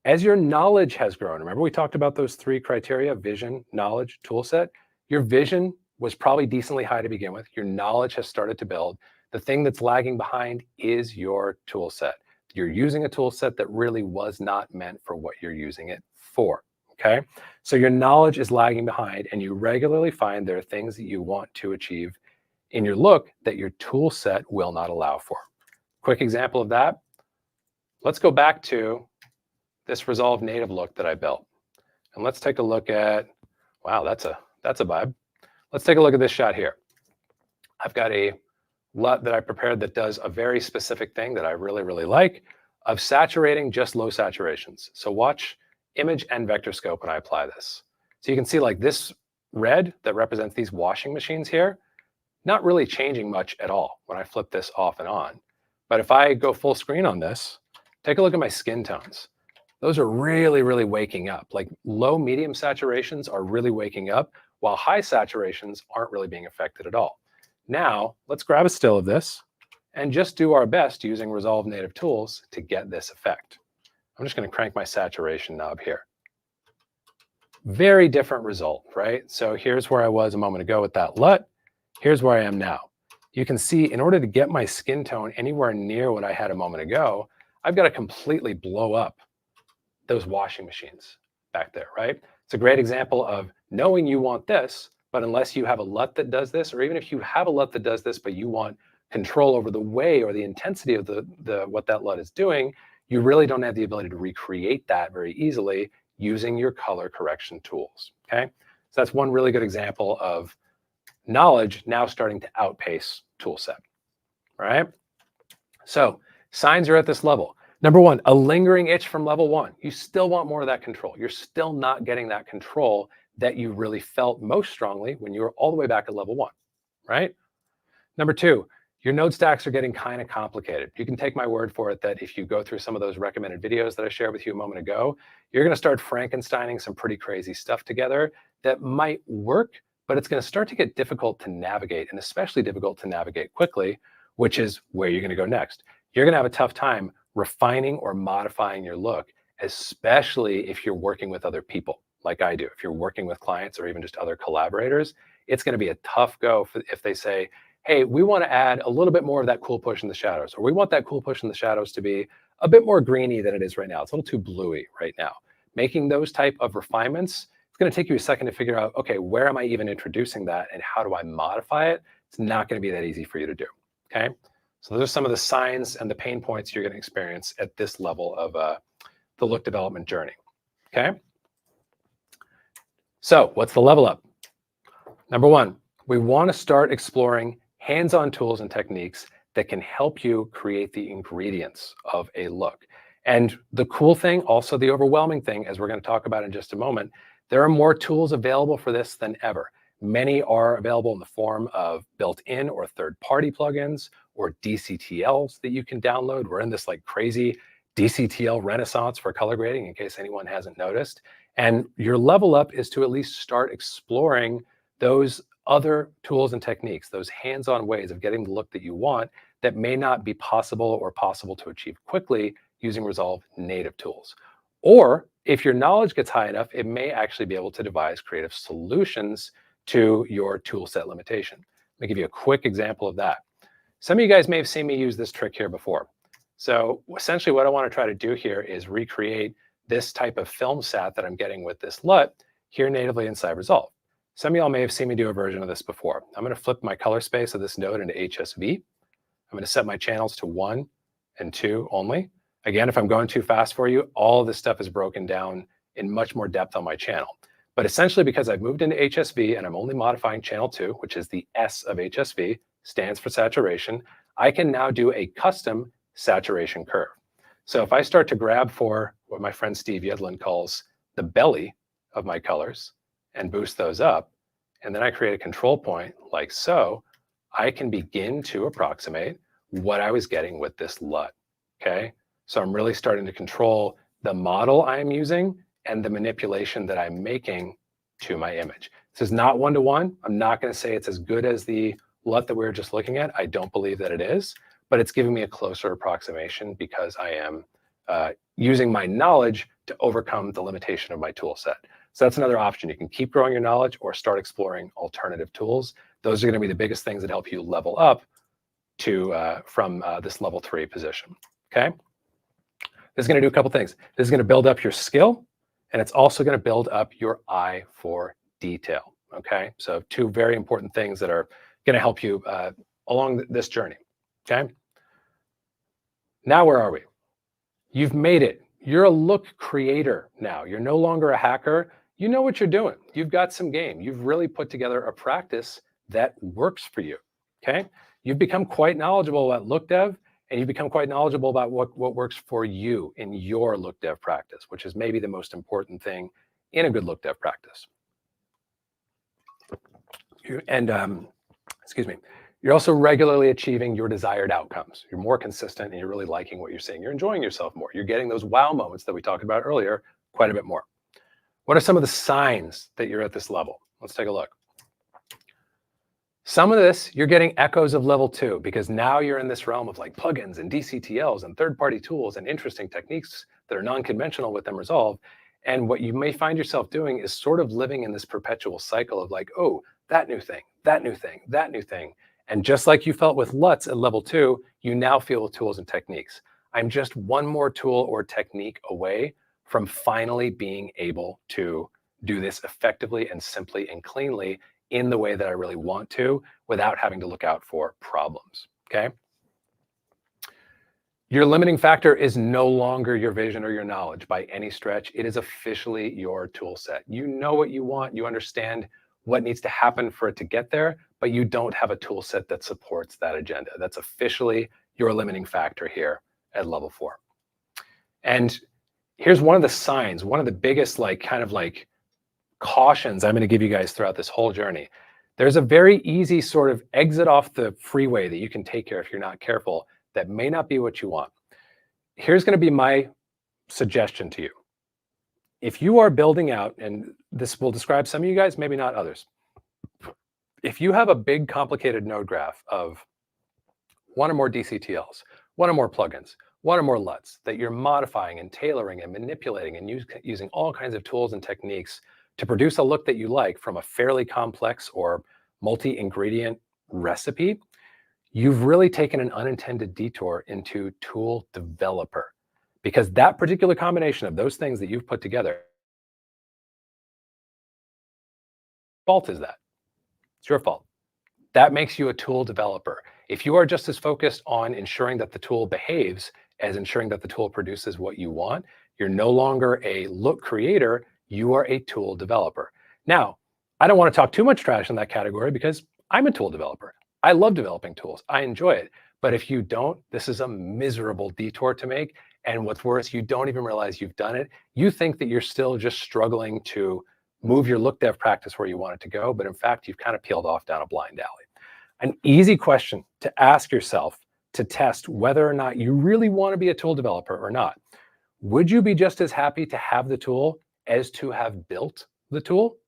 As your knowledge has grown, remember we talked about those 3 criteria, vision, knowledge, tool set. Your vision was probably decently high to begin with. Your knowledge has started to build. The thing that's lagging behind is your tool set. You're using a tool set that really was not meant for what you're using it for. Okay, so your knowledge is lagging behind and you regularly find there are things that you want to achieve in your look that your tool set will not allow for. Quick example of that. Let's go back to this Resolve native look that I built. And let's take a look at, wow, that's a vibe. Let's take a look at this shot here. I've got a LUT that I prepared that does a very specific thing that I really, really like of saturating just low saturations. So watch image and vector scope when I apply this. So you can see like this red that represents these washing machines here. not really changing much at all when I flip this off and on. But if I go full screen on this, take a look at my skin tones. Those are really, really waking up. Like low, medium saturations are really waking up, while high saturations aren't really being affected at all. Now, let's grab a still of this and just do our best using Resolve native tools to get this effect. I'm just going to crank my saturation knob here. Very different result, right? So here's where I was a moment ago with that LUT. Here's where I am now. You can see in order to get my skin tone anywhere near what I had a moment ago, I've got to completely blow up those washing machines back there, right? It's a great example of knowing you want this, but unless you have a LUT that does this, or even if you have a LUT that does this, but you want control over the way or the intensity of what that LUT is doing, you really don't have the ability to recreate that very easily using your color correction tools, okay? So that's one really good example of knowledge now starting to outpace tool set, right? So signs are at this level. Number one, a lingering itch from level one. You still want more of that control. You're still not getting that control that you really felt most strongly when you were all the way back at level one, right? Number two, your node stacks are getting kind of complicated. You can take my word for it that if you go through some of those recommended videos that I shared with you a moment ago, you're going to start Frankensteining some pretty crazy stuff together that might work, but it's going to start to get difficult to navigate, and especially difficult to navigate quickly, which is where you're going to go next. You're going to have a tough time refining or modifying your look, especially if you're working with other people like I do. If you're working with clients or even just other collaborators, it's going to be a tough go if they say, hey, we want to add a little bit more of that cool push in the shadows, or we want that cool push in the shadows to be a bit more greeny than it is right now. It's a little too bluey right now. Making those type of refinements, it's going to take you a second to figure out, okay, where am I even introducing that and how do I modify it? It's not going to be that easy for you to do, okay? So those are some of the signs and the pain points you're going to experience at this level of the look development journey, okay? So what's the level up? Number one, we want to start exploring hands-on tools and techniques that can help you create the ingredients of a look. And the cool thing, also the overwhelming thing, as we're going to talk about in just a moment, there are more tools available for this than ever. Many are available in the form of built-in or third-party plugins or DCTLs that you can download. We're in this like crazy DCTL renaissance for color grading, in case anyone hasn't noticed. And your level up is to at least start exploring those other tools and techniques, those hands-on ways of getting the look that you want that may not be possible or possible to achieve quickly using Resolve native tools. Or if your knowledge gets high enough, it may actually be able to devise creative solutions to your tool set limitation. Let me give you a quick example of that. Some of you guys may have seen me use this trick here before. So essentially what I want to try to do here is recreate this type of film sat that I'm getting with this LUT here natively inside Resolve. Some of y'all may have seen me do a version of this before. I'm going to flip my color space of this node into HSV. I'm going to set my channels to 1 and 2 only. Again, if I'm going too fast for you, all of this stuff is broken down in much more depth on my channel. But essentially, because I've moved into HSV and I'm only modifying channel 2, which is the S of HSV, stands for saturation, I can now do a custom saturation curve. So if I start to grab for what my friend Steve Yedlin calls the belly of my colors and boost those up, and then I create a control point like so, I can begin to approximate what I was getting with this LUT, okay? So I'm really starting to control the model I'm using and the manipulation that I'm making to my image. This is not one-to-one. I'm not going to say it's as good as the LUT that we were just looking at. I don't believe that it is, but it's giving me a closer approximation because I am using my knowledge to overcome the limitation of my tool set. So that's another option. You can keep growing your knowledge or start exploring alternative tools. Those are going to be the biggest things that help you level up to from this level 3 position, okay? This is going to do a couple things. This is going to build up your skill, and it's also going to build up your eye for detail, okay? So two very important things that are going to help you along this journey, okay? Now where are we? You've made it. You're a look creator now. You're no longer a hacker. You know what you're doing. You've got some game. You've really put together a practice that works for you, okay? You've become quite knowledgeable about look dev, and you've become quite knowledgeable about what works for you in your look dev practice, which is maybe the most important thing in a good look dev practice. And excuse me, you're also regularly achieving your desired outcomes. You're more consistent and you're really liking what you're seeing. You're enjoying yourself more. You're getting those wow moments that we talked about earlier quite a bit more. What are some of the signs that you're at this level? Let's take a look. Some of this, you're getting echoes of level 2 because now you're in this realm of like plugins and DCTLs and third-party tools and interesting techniques that are non-conventional within Resolve. And what you may find yourself doing is sort of living in this perpetual cycle of like, oh, that new thing, that new thing, that new thing. And just like you felt with LUTs at level 2, you now feel with tools and techniques. I'm just one more tool or technique away from finally being able to do this effectively and simply and cleanly in the way that I really want to without having to look out for problems, okay? Your limiting factor is no longer your vision or your knowledge by any stretch. It is officially your tool set. You know what you want, you understand what needs to happen for it to get there, but you don't have a tool set that supports that agenda. That's officially your limiting factor here at level 4. And here's one of the signs, one of the biggest kind of cautions I'm going to give you guys throughout this whole journey. There's a very easy sort of exit off the freeway that you can take here if you're not careful that may not be what you want. Here's going to be my suggestion to you. If you are building out, and this will describe some of you guys, maybe not others. If you have a big complicated node graph of one or more DCTLs, one or more plugins, one or more LUTs that you're modifying and tailoring and manipulating and using all kinds of tools and techniques to produce a look that you like from a fairly complex or multi-ingredient recipe, you've really taken an unintended detour into tool developer, because that particular combination of those things that you've put together, fault is that? It's your fault. That makes you a tool developer. If you are just as focused on ensuring that the tool behaves as ensuring that the tool produces what you want, you're no longer a look creator, you are a tool developer. Now, I don't want to talk too much trash in that category because I'm a tool developer. I love developing tools. I enjoy it. But if you don't, this is a miserable detour to make. And what's worse, you don't even realize you've done it. You think that you're still just struggling to move your look dev practice where you want it to go. But in fact, you've kind of peeled off down a blind alley. An easy question to ask yourself to test whether or not you really want to be a tool developer or not. Would you be just as happy to have the tool as to have built the tool?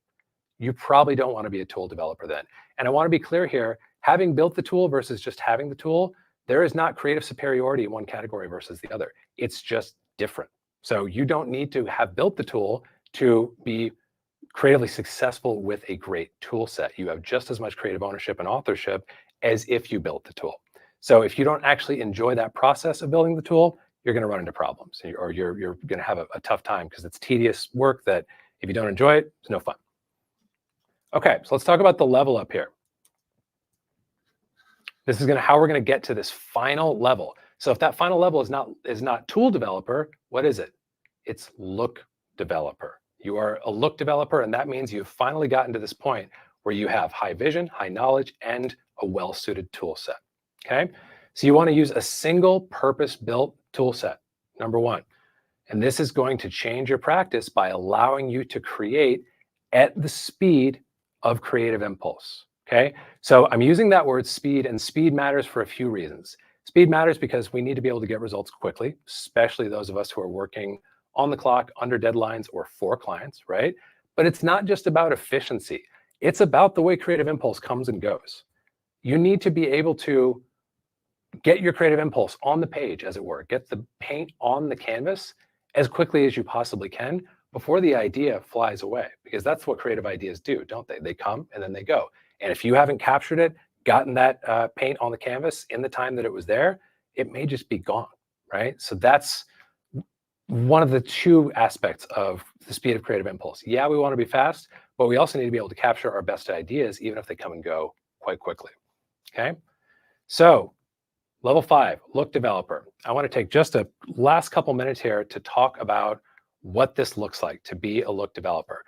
You probably don't want to be a tool developer then. And I want to be clear here, having built the tool versus just having the tool, there is not creative superiority in one category versus the other. It's just different. So you don't need to have built the tool to be creatively successful with a great tool set. You have just as much creative ownership and authorship as if you built the tool. So if you don't actually enjoy that process of building the tool, you're going to run into problems, or you're going to have a tough time because it's tedious work that if you don't enjoy it, it's no fun. Okay, so let's talk about the level up here. This is how we're going to get to this final level. So if that final level is not tool developer, what is it? It's look developer. You are a look developer, and that means you've finally gotten to this point where you have high vision, high knowledge, and a well-suited tool set. Okay, so you want to use a single purpose-built tool set, number one. And this is going to change your practice by allowing you to create at the speed of creative impulse. Okay, so I'm using that word speed, and speed matters for a few reasons. Speed matters because we need to be able to get results quickly, especially those of us who are working on the clock, under deadlines, or for clients, right? But it's not just about efficiency. It's about the way creative impulse comes and goes. You need to be able to get your creative impulse on the page, as it were, get the paint on the canvas as quickly as you possibly can before the idea flies away, because that's what creative ideas do, don't they? They come and then they go. And if you haven't captured it, gotten that paint on the canvas in the time that it was there, it may just be gone, right? So that's one of the two aspects of the speed of creative impulse. Yeah, we want to be fast, but we also need to be able to capture our best ideas, even if they come and go quite quickly, okay? So level 5, look developer. I want to take just a last couple minutes here to talk about what this looks like to be a look developer.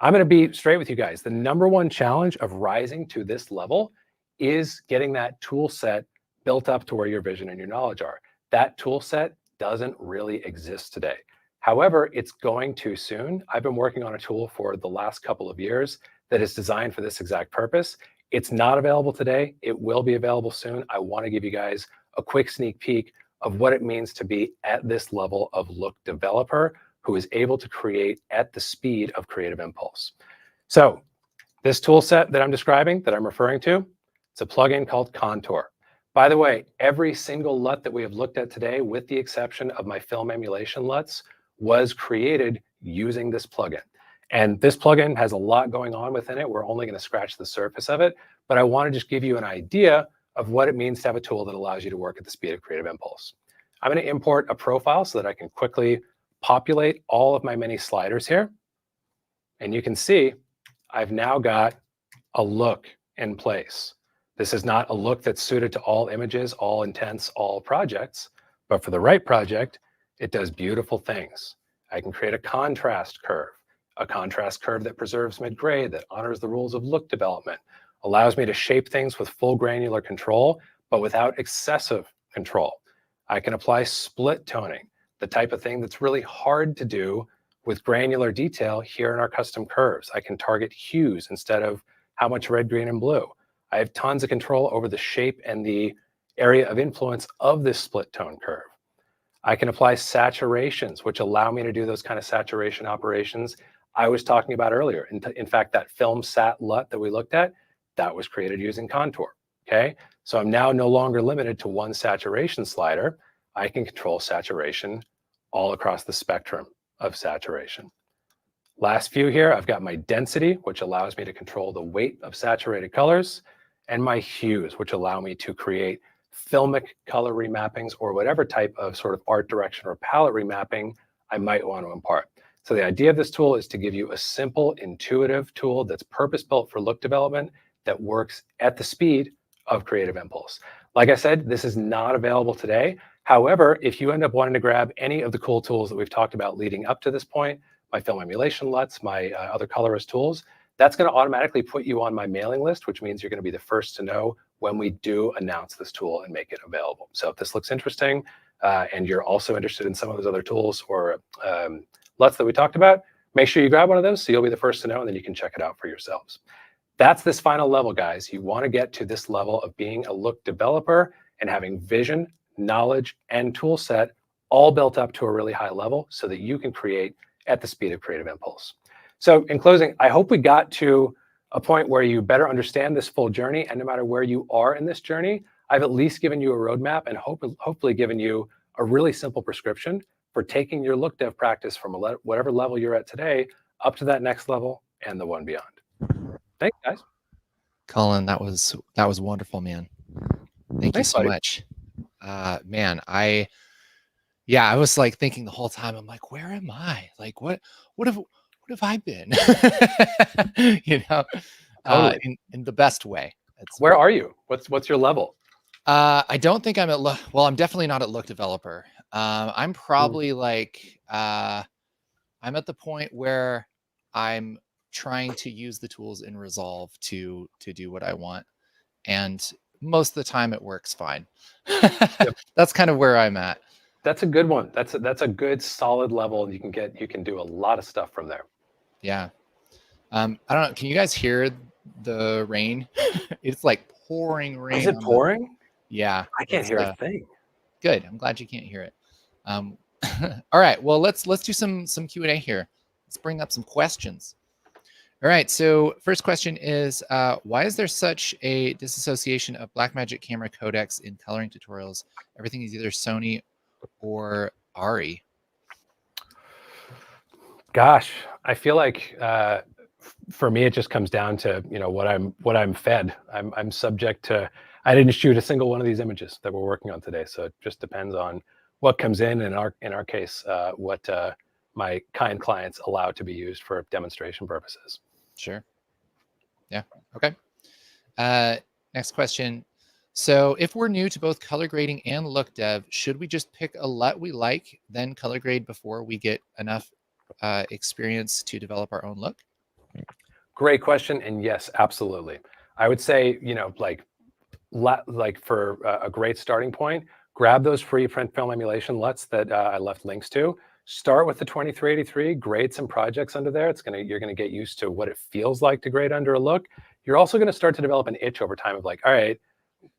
I'm going to be straight with you guys. The number one challenge of rising to this level is getting that tool set built up to where your vision and your knowledge are. That tool set doesn't really exist today. However, it's going to soon. I've been working on a tool for the last couple of years that is designed for this exact purpose. It's not available today. It will be available soon. I want to give you guys a quick sneak peek of what it means to be at this level of look developer who is able to create at the speed of creative impulse. So this tool set that I'm describing, that I'm referring to, it's a plugin called Contour. By the way, every single LUT that we have looked at today, with the exception of my film emulation LUTs, was created using this plugin. And this plugin has a lot going on within it. We're only going to scratch the surface of it, but I want to just give you an idea of what it means to have a tool that allows you to work at the speed of creative impulse. I'm going to import a profile so that I can quickly populate all of my many sliders here. And you can see I've now got a look in place. This is not a look that's suited to all images, all intents, all projects, but for the right project, it does beautiful things. I can create a contrast curve that preserves mid-grade, that honors the rules of look development, allows me to shape things with full granular control, but without excessive control. I can apply split toning, the type of thing that's really hard to do with granular detail here in our custom curves. I can target hues instead of how much red, green, and blue. I have tons of control over the shape and the area of influence of this split tone curve. I can apply saturations, which allow me to do those kind of saturation operations I was talking about earlier. In fact, that film sat LUT that we looked at, that was created using Contour, okay? So I'm now no longer limited to one saturation slider. I can control saturation all across the spectrum of saturation. Last few here, I've got my density, which allows me to control the weight of saturated colors, and my hues, which allow me to create filmic color remappings or whatever type of sort of art direction or palette remapping I might want to impart. So the idea of this tool is to give you a simple, intuitive tool that's purpose-built for look development that works at the speed of creative impulse. Like I said, this is not available today. However, if you end up wanting to grab any of the cool tools that we've talked about leading up to this point, my film emulation LUTs, my other colorist tools, that's going to automatically put you on my mailing list, which means you're going to be the first to know when we do announce this tool and make it available. So if this looks interesting and you're also interested in some of those other tools or LUTs that we talked about, make sure you grab one of those so you'll be the first to know, and then you can check it out for yourselves. That's this final level, guys. You want to get to this level of being a look developer and having vision, knowledge, and tool set all built up to a really high level so that you can create at the speed of creative impulse. So in closing, I hope we got to a point where you better understand this full journey, and no matter where you are in this journey, I've at least given you a roadmap and hopefully given you a really simple prescription for taking your look dev practice from whatever level you're at today up to that next level and the one beyond. Thanks, guys. Cullen, that was wonderful, man. Thank you so much. Man, I was like thinking the whole time, I'm like, where am I? Like, what have I been? You know, Totally. in the best way. Where are you? What's your level? I don't think I'm at well, I'm definitely not at look developer. I'm probably like, I'm at the point where I'm trying to use the tools in Resolve to do what I want. And most of the time it works fine. Yep. That's kind of where I'm at. That's a good one. That's a good solid level. You can do a lot of stuff from there. Yeah. I don't know. Can you guys hear the rain? It's like pouring rain. Is it pouring? Yeah. I can't hear a thing. Good. I'm glad you can't hear it. All right. Well, let's do some Q&A here. Let's bring up some questions. All right. So first question is, why is there such a disassociation of Blackmagic camera codecs in coloring tutorials? Everything is either Sony or Arri. Gosh, I feel like for me it just comes down to what I'm fed. I'm subject to. I didn't shoot a single one of these images that we're working on today, so it just depends on what comes in our case, what my kind clients allow to be used for demonstration purposes. Sure. Yeah. Okay. Next question. So if we're new to both color grading and look dev, should we just pick a LUT we like, then color grade before we get enough experience to develop our own look? Great question. And yes, absolutely. I would say, like for a great starting point, grab those free print film emulation LUTs that I left links to. start with the 2383, grade some projects under there. You're gonna get used to what it feels like to grade under a look. You're also gonna start to develop an itch over time of like, all right,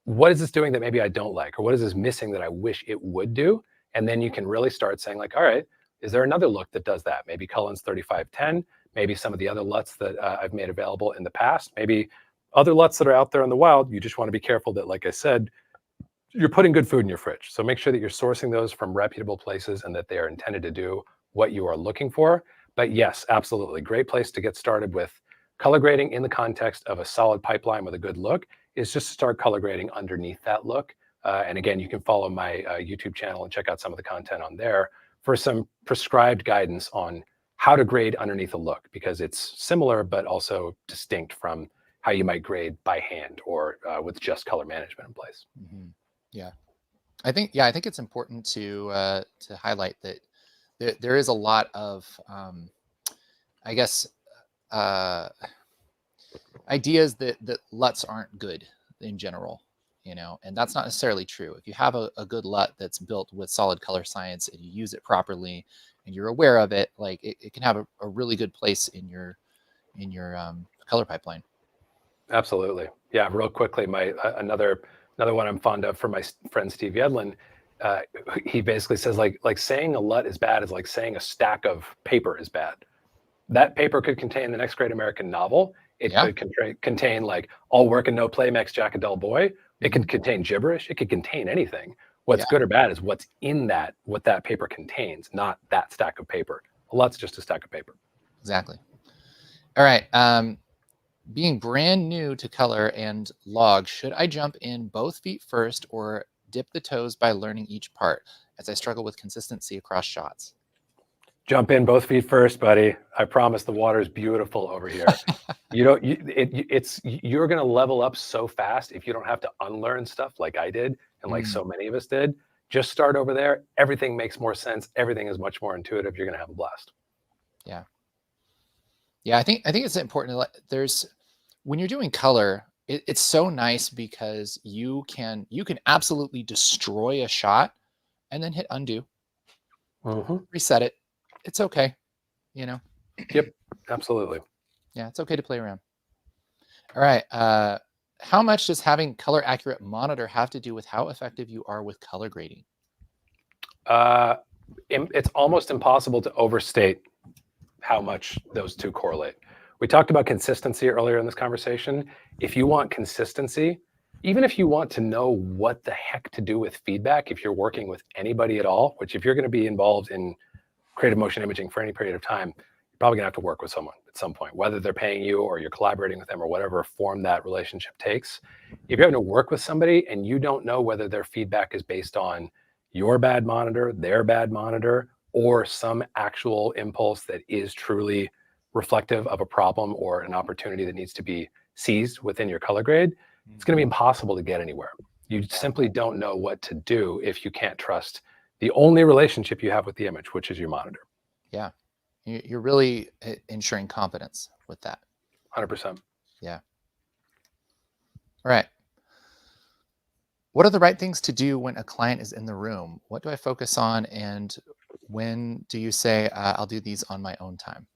what is this doing that maybe I don't like? Or what is this missing that I wish it would do? And then you can really start saying like, all right, is there another look that does that? Maybe Cullen's 3510, maybe some of the other LUTs that I've made available in the past, maybe other LUTs that are out there in the wild. You just want to be careful that, like I said, you're putting good food in your fridge. So make sure that you're sourcing those from reputable places and that they are intended to do what you are looking for. But yes, absolutely. Great place to get started with color grading in the context of a solid pipeline with a good look is just to start color grading underneath that look. And again, you can follow my YouTube channel and check out some of the content on there for some prescribed guidance on how to grade underneath a look, because it's similar, but also distinct from how you might grade by hand or with just color management in place. Mm-hmm. Yeah, I think it's important to highlight that there is a lot of I guess ideas that LUTs aren't good in general, you know, and that's not necessarily true. If you have a good LUT that's built with solid color science and you use it properly and you're aware of it, like it can have a really good place in your color pipeline. Absolutely. Yeah, real quickly, my another one I'm fond of from my friend Steve Yedlin, he basically says like saying a LUT is bad is like saying a stack of paper is bad. That paper could contain the next great American novel. It could contain like all work and no play makes Jack a dull boy. It could contain gibberish. It could contain anything. What's good or bad is what's in that, what that paper contains, not that stack of paper. A LUT's just a stack of paper. Exactly. All right. Being brand new to color and log, should I jump in both feet first or dip the toes by learning each part as I struggle with consistency across shots? Jump in both feet first, buddy. I promise the water is beautiful over here. You're going to level up so fast if you don't have to unlearn stuff like I did and like so many of us did. Just start over there. Everything makes more sense. Everything is much more intuitive. You're going to have a blast. Yeah. Yeah, I think it's important to when you're doing color, it's so nice because you can absolutely destroy a shot and then hit undo, reset it. It's okay, you know. Yep, absolutely. Yeah, it's okay to play around. All right. How much does having color accurate monitor have to do with how effective you are with color grading? It's almost impossible to overstate how much those two correlate. We talked about consistency earlier in this conversation. If you want consistency, even if you want to know what the heck to do with feedback, if you're working with anybody at all, which if you're going to be involved in creative motion imaging for any period of time, you're probably going to have to work with someone at some point, whether they're paying you or you're collaborating with them or whatever form that relationship takes. If you're having to work with somebody and you don't know whether their feedback is based on your bad monitor, their bad monitor, or some actual impulse that is truly reflective of a problem or an opportunity that needs to be seized within your color grade, it's going to be impossible to get anywhere. You simply don't know what to do if you can't trust the only relationship you have with the image, which is your monitor. Yeah. You're really ensuring competence with that. 100%. Yeah. All right. What are the right things to do when a client is in the room? What do I focus on? And when do you say, I'll do these on my own time?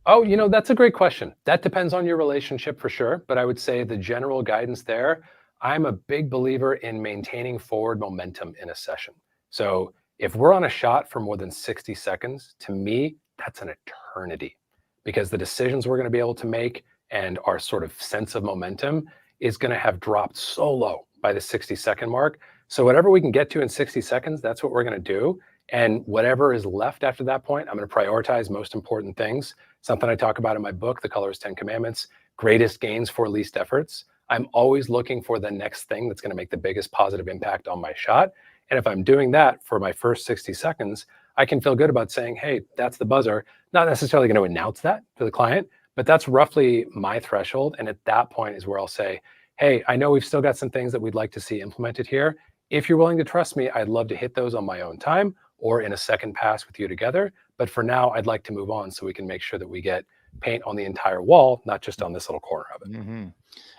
Oh, that's a great question. That depends on your relationship for sure. But I would say the general guidance there, I'm a big believer in maintaining forward momentum in a session. So if we're on a shot for more than 60 seconds, to me, that's an eternity, because the decisions we're going to be able to make and our sort of sense of momentum is going to have dropped so low by the 60-second mark. So whatever we can get to in 60 seconds, that's what we're going to do. And whatever is left after that point, I'm going to prioritize most important things. Something I talk about in my book, The Colorist 10 Commandments, greatest gains for least efforts. I'm always looking for the next thing that's going to make the biggest positive impact on my shot. And if I'm doing that for my first 60 seconds, I can feel good about saying, hey, that's the buzzer. Not necessarily going to announce that to the client, but that's roughly my threshold. And at that point is where I'll say, hey, I know we've still got some things that we'd like to see implemented here. If you're willing to trust me, I'd love to hit those on my own time or in a second pass with you together. But for now, I'd like to move on so we can make sure that we get paint on the entire wall, not just on this little corner of it. Mm-hmm. And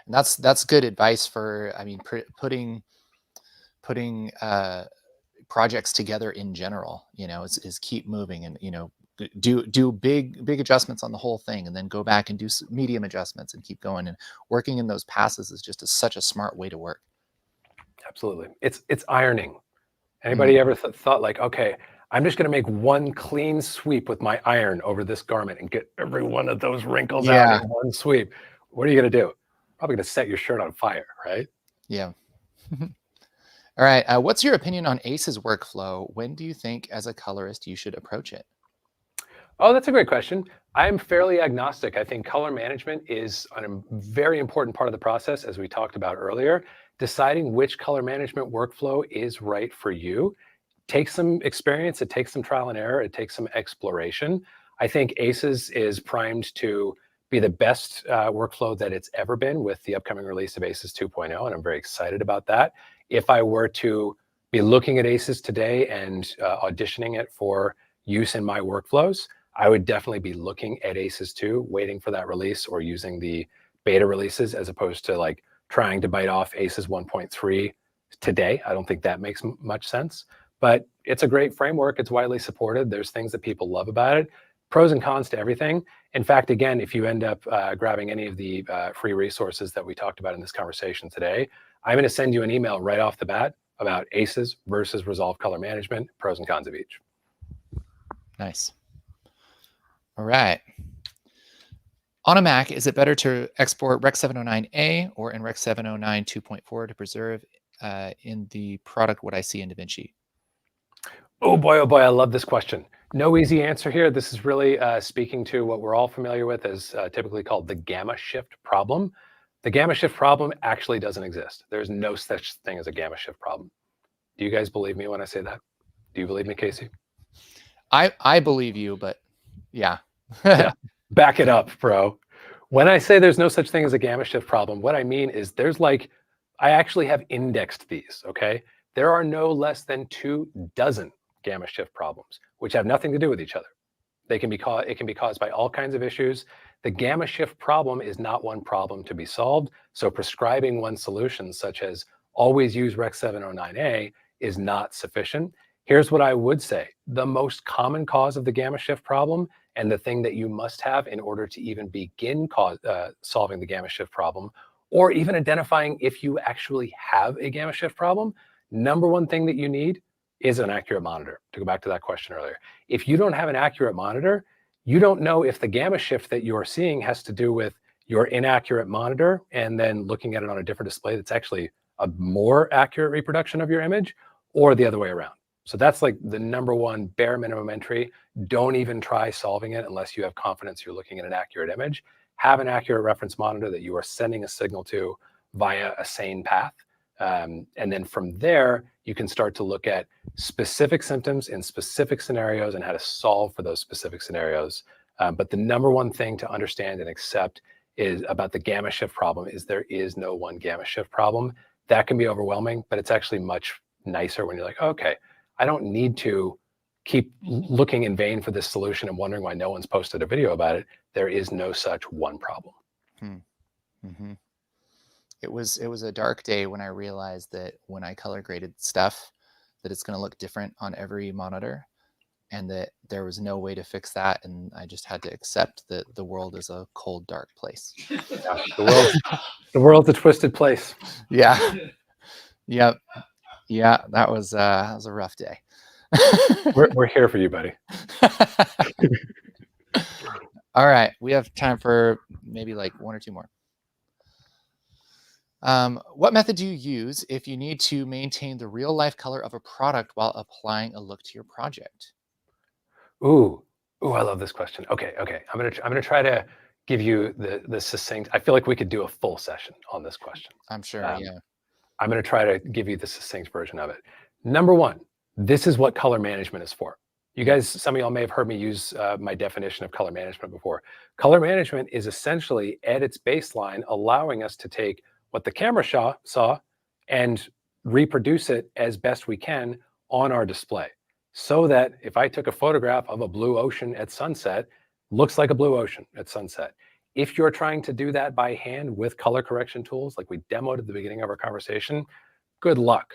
that's good advice for, I mean, putting projects together in general, is keep moving and, do big adjustments on the whole thing and then go back and do medium adjustments and keep going, and working in those passes is just such a smart way to work. Absolutely. It's ironing. Anybody ever thought like, okay, I'm just going to make one clean sweep with my iron over this garment and get every one of those wrinkles out in one sweep? What are you going to do? Probably going to set your shirt on fire, right? Yeah. All right. What's your opinion on ACE's workflow? When do you think, as a colorist, you should approach it? Oh, that's a great question. I'm fairly agnostic. I think color management is a very important part of the process, as we talked about earlier. Deciding which color management workflow is right for you takes some experience. It takes some trial and error. It takes some exploration. I think ACES is primed to be the best workflow that it's ever been with the upcoming release of ACES 2.0, and I'm very excited about that. If I were to be looking at ACES today and auditioning it for use in my workflows, I would definitely be looking at ACES 2, waiting for that release, or using the beta releases as opposed to like trying to bite off ACES 1.3 today. I don't think that makes much sense, but it's a great framework. It's widely supported. There's things that people love about it. Pros and cons to everything. In fact, again, if you end up grabbing any of the free resources that we talked about in this conversation today, I'm going to send you an email right off the bat about ACES versus Resolve Color Management, pros and cons of each. Nice. All right. On a Mac, is it better to export Rec 709A or in Rec 709 2.4 to preserve in the product what I see in DaVinci? Oh boy, I love this question. No easy answer here. This is really speaking to what we're all familiar with as typically called the gamma shift problem. The gamma shift problem actually doesn't exist. There's no such thing as a gamma shift problem. Do you guys believe me when I say that? Do you believe me, Casey? I believe you, but yeah. Yeah. Back it up, bro. When I say there's no such thing as a gamma shift problem, what I mean is there's like, I actually have indexed these, okay? There are no less than 24 gamma shift problems, which have nothing to do with each other. It can be caused by all kinds of issues. The gamma shift problem is not one problem to be solved. So prescribing one solution, such as always use Rec 709A, is not sufficient. Here's what I would say. The most common cause of the gamma shift problem, and the thing that you must have in order to even begin solving the gamma shift problem, or even identifying if you actually have a gamma shift problem, number one thing that you need is an accurate monitor, to go back to that question earlier. If you don't have an accurate monitor, you don't know if the gamma shift that you're seeing has to do with your inaccurate monitor and then looking at it on a different display that's actually a more accurate reproduction of your image, or the other way around. So that's like the number one bare minimum entry. Don't even try solving it unless you have confidence you're looking at an accurate image. Have an accurate reference monitor that you are sending a signal to via a sane path. And then from there, you can start to look at specific symptoms in specific scenarios and how to solve for those specific scenarios. But the number one thing to understand and accept is about the gamma shift problem is there is no one gamma shift problem. That can be overwhelming, but it's actually much nicer when you're like, okay, I don't need to keep looking in vain for this solution and wondering why no one's posted a video about it. There is no such one problem. Mm-hmm. It was a dark day when I realized that when I color graded stuff, that it's going to look different on every monitor, and that there was no way to fix that. And I just had to accept that the world is a cold, dark place. Yeah, the world's a twisted place. Yeah. Yep. Yeah, that was a rough day. We're here for you, buddy. All right, we have time for maybe like one or two more. What method do you use if you need to maintain the real life color of a product while applying a look to your project? Ooh, I love this question. Okay. I'm gonna try to give you the succinct. I feel like we could do a full session on this question. I'm sure. Yeah. I'm going to try to give you the succinct version of it. Number one, this is what color management is for. You guys, some of y'all may have heard me use my definition of color management before. Color management is essentially at its baseline, allowing us to take what the camera saw and reproduce it as best we can on our display. So that if I took a photograph of a blue ocean at sunset, looks like a blue ocean at sunset. If you're trying to do that by hand with color correction tools, like we demoed at the beginning of our conversation, good luck.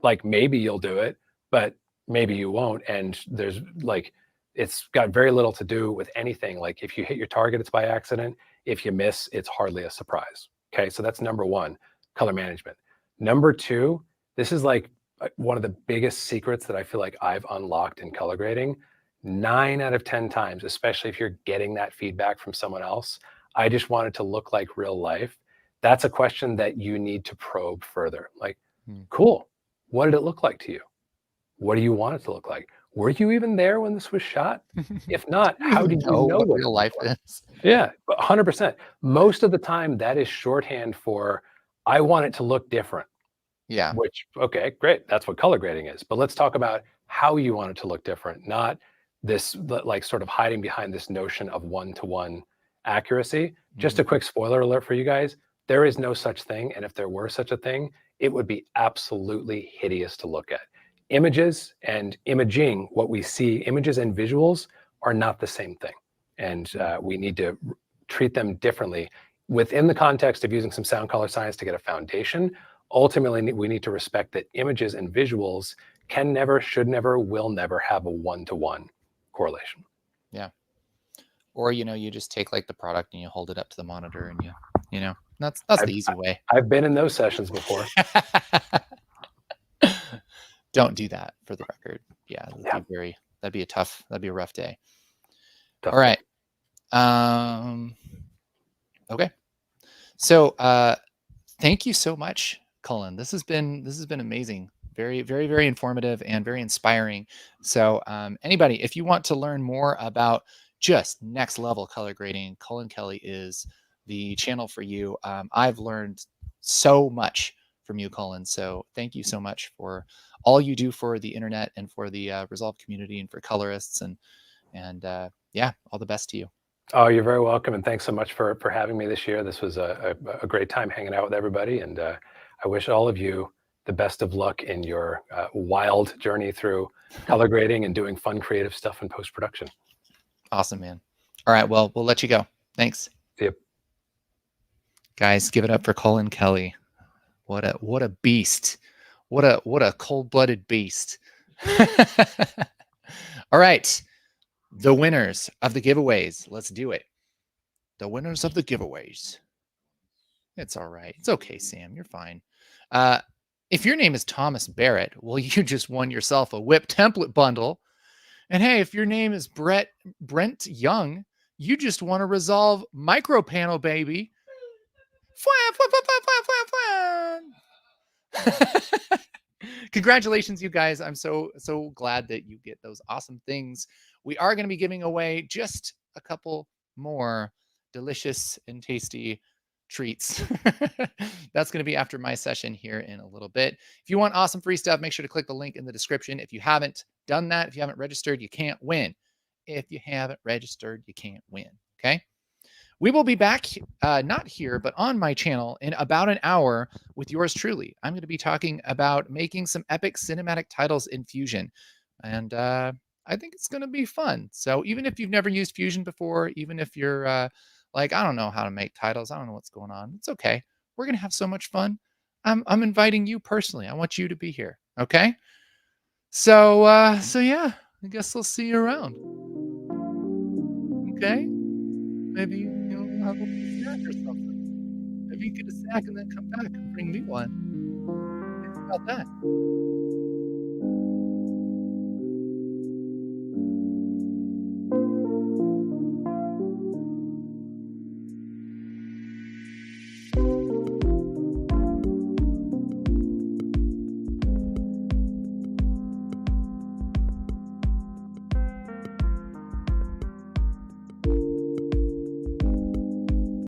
Like maybe you'll do it, but maybe you won't. And there's like, it's got very little to do with anything. Like if you hit your target, it's by accident. If you miss, it's hardly a surprise. Okay, so that's number one, color management. Number two, this is like one of the biggest secrets that I feel like I've unlocked in color grading. 9 out of 10 times, especially if you're getting that feedback from someone else, I just want it to look like real life. That's a question that you need to probe further. Like, cool, what did it look like to you? What do you want it to look like? Were you even there when this was shot? If not, how did you know what real life is? Yeah, 100%. Most of the time, that is shorthand for, I want it to look different. Yeah. Which, okay, great. That's what color grading is. But let's talk about how you want it to look different, not this like sort of hiding behind this notion of one-to-one accuracy. Just a quick spoiler alert for you guys. There is no such thing. And if there were such a thing, it would be absolutely hideous to look at. Images and imaging, what we see, images and visuals are not the same thing. And we need to treat them differently within the context of using some sound color science to get a foundation. Ultimately, we need to respect that images and visuals can never, should never, will never have a one-to-one correlation. Yeah. Or, you just take like the product and you hold it up to the monitor and that's the easy way. I've been in those sessions before. Don't do that, for the record. Yeah, that'd be a rough day. Tough All right. Okay. So thank you so much, Cullen. This has been amazing. Very, very, very informative and very inspiring. So anybody, if you want to learn more about just next level color grading, Cullen Kelly is the channel for you. I've learned so much from you, Cullen. So thank you so much for all you do for the internet and for the Resolve community and for colorists, and yeah, all the best to you. Oh, you're very welcome. And thanks so much for having me this year. This was a great time hanging out with everybody. And I wish all of you the best of luck in your wild journey through color grading and doing fun, creative stuff in post-production. Awesome, man. All right. Well, we'll let you go. Thanks. Yep. Guys, give it up for Cullen Kelly. What a beast. What a cold-blooded beast. All right. The winners of the giveaways. Let's do it. The winners of the giveaways. It's all right. It's okay, Sam. You're fine. If your name is Thomas Barrett, well, you just won yourself a Wipp template bundle. And hey, if your name is Brent Young, you just won a Resolve micro panel, baby. Congratulations, you guys. I'm so glad that you get those awesome things. We are going to be giving away just a couple more delicious and tasty treats. That's going to be after my session here in a little bit. If you want awesome free stuff, make sure to click the link in the description. If you haven't done that, if you haven't registered, you can't win. If you haven't registered, you can't win. Okay. We will be back, not here, but on my channel in about an hour with yours truly. I'm going to be talking about making some epic cinematic titles in Fusion. And I think it's going to be fun. So even if you've never used Fusion before, even if you're like, I don't know how to make titles, I don't know what's going on, it's okay. We're going to have so much fun. I'm inviting you personally. I want you to be here. Okay. So yeah, I guess I'll see you around. Okay. Maybe you'll have a snack or something. Maybe you get a snack and then come back and bring me one. Think about that.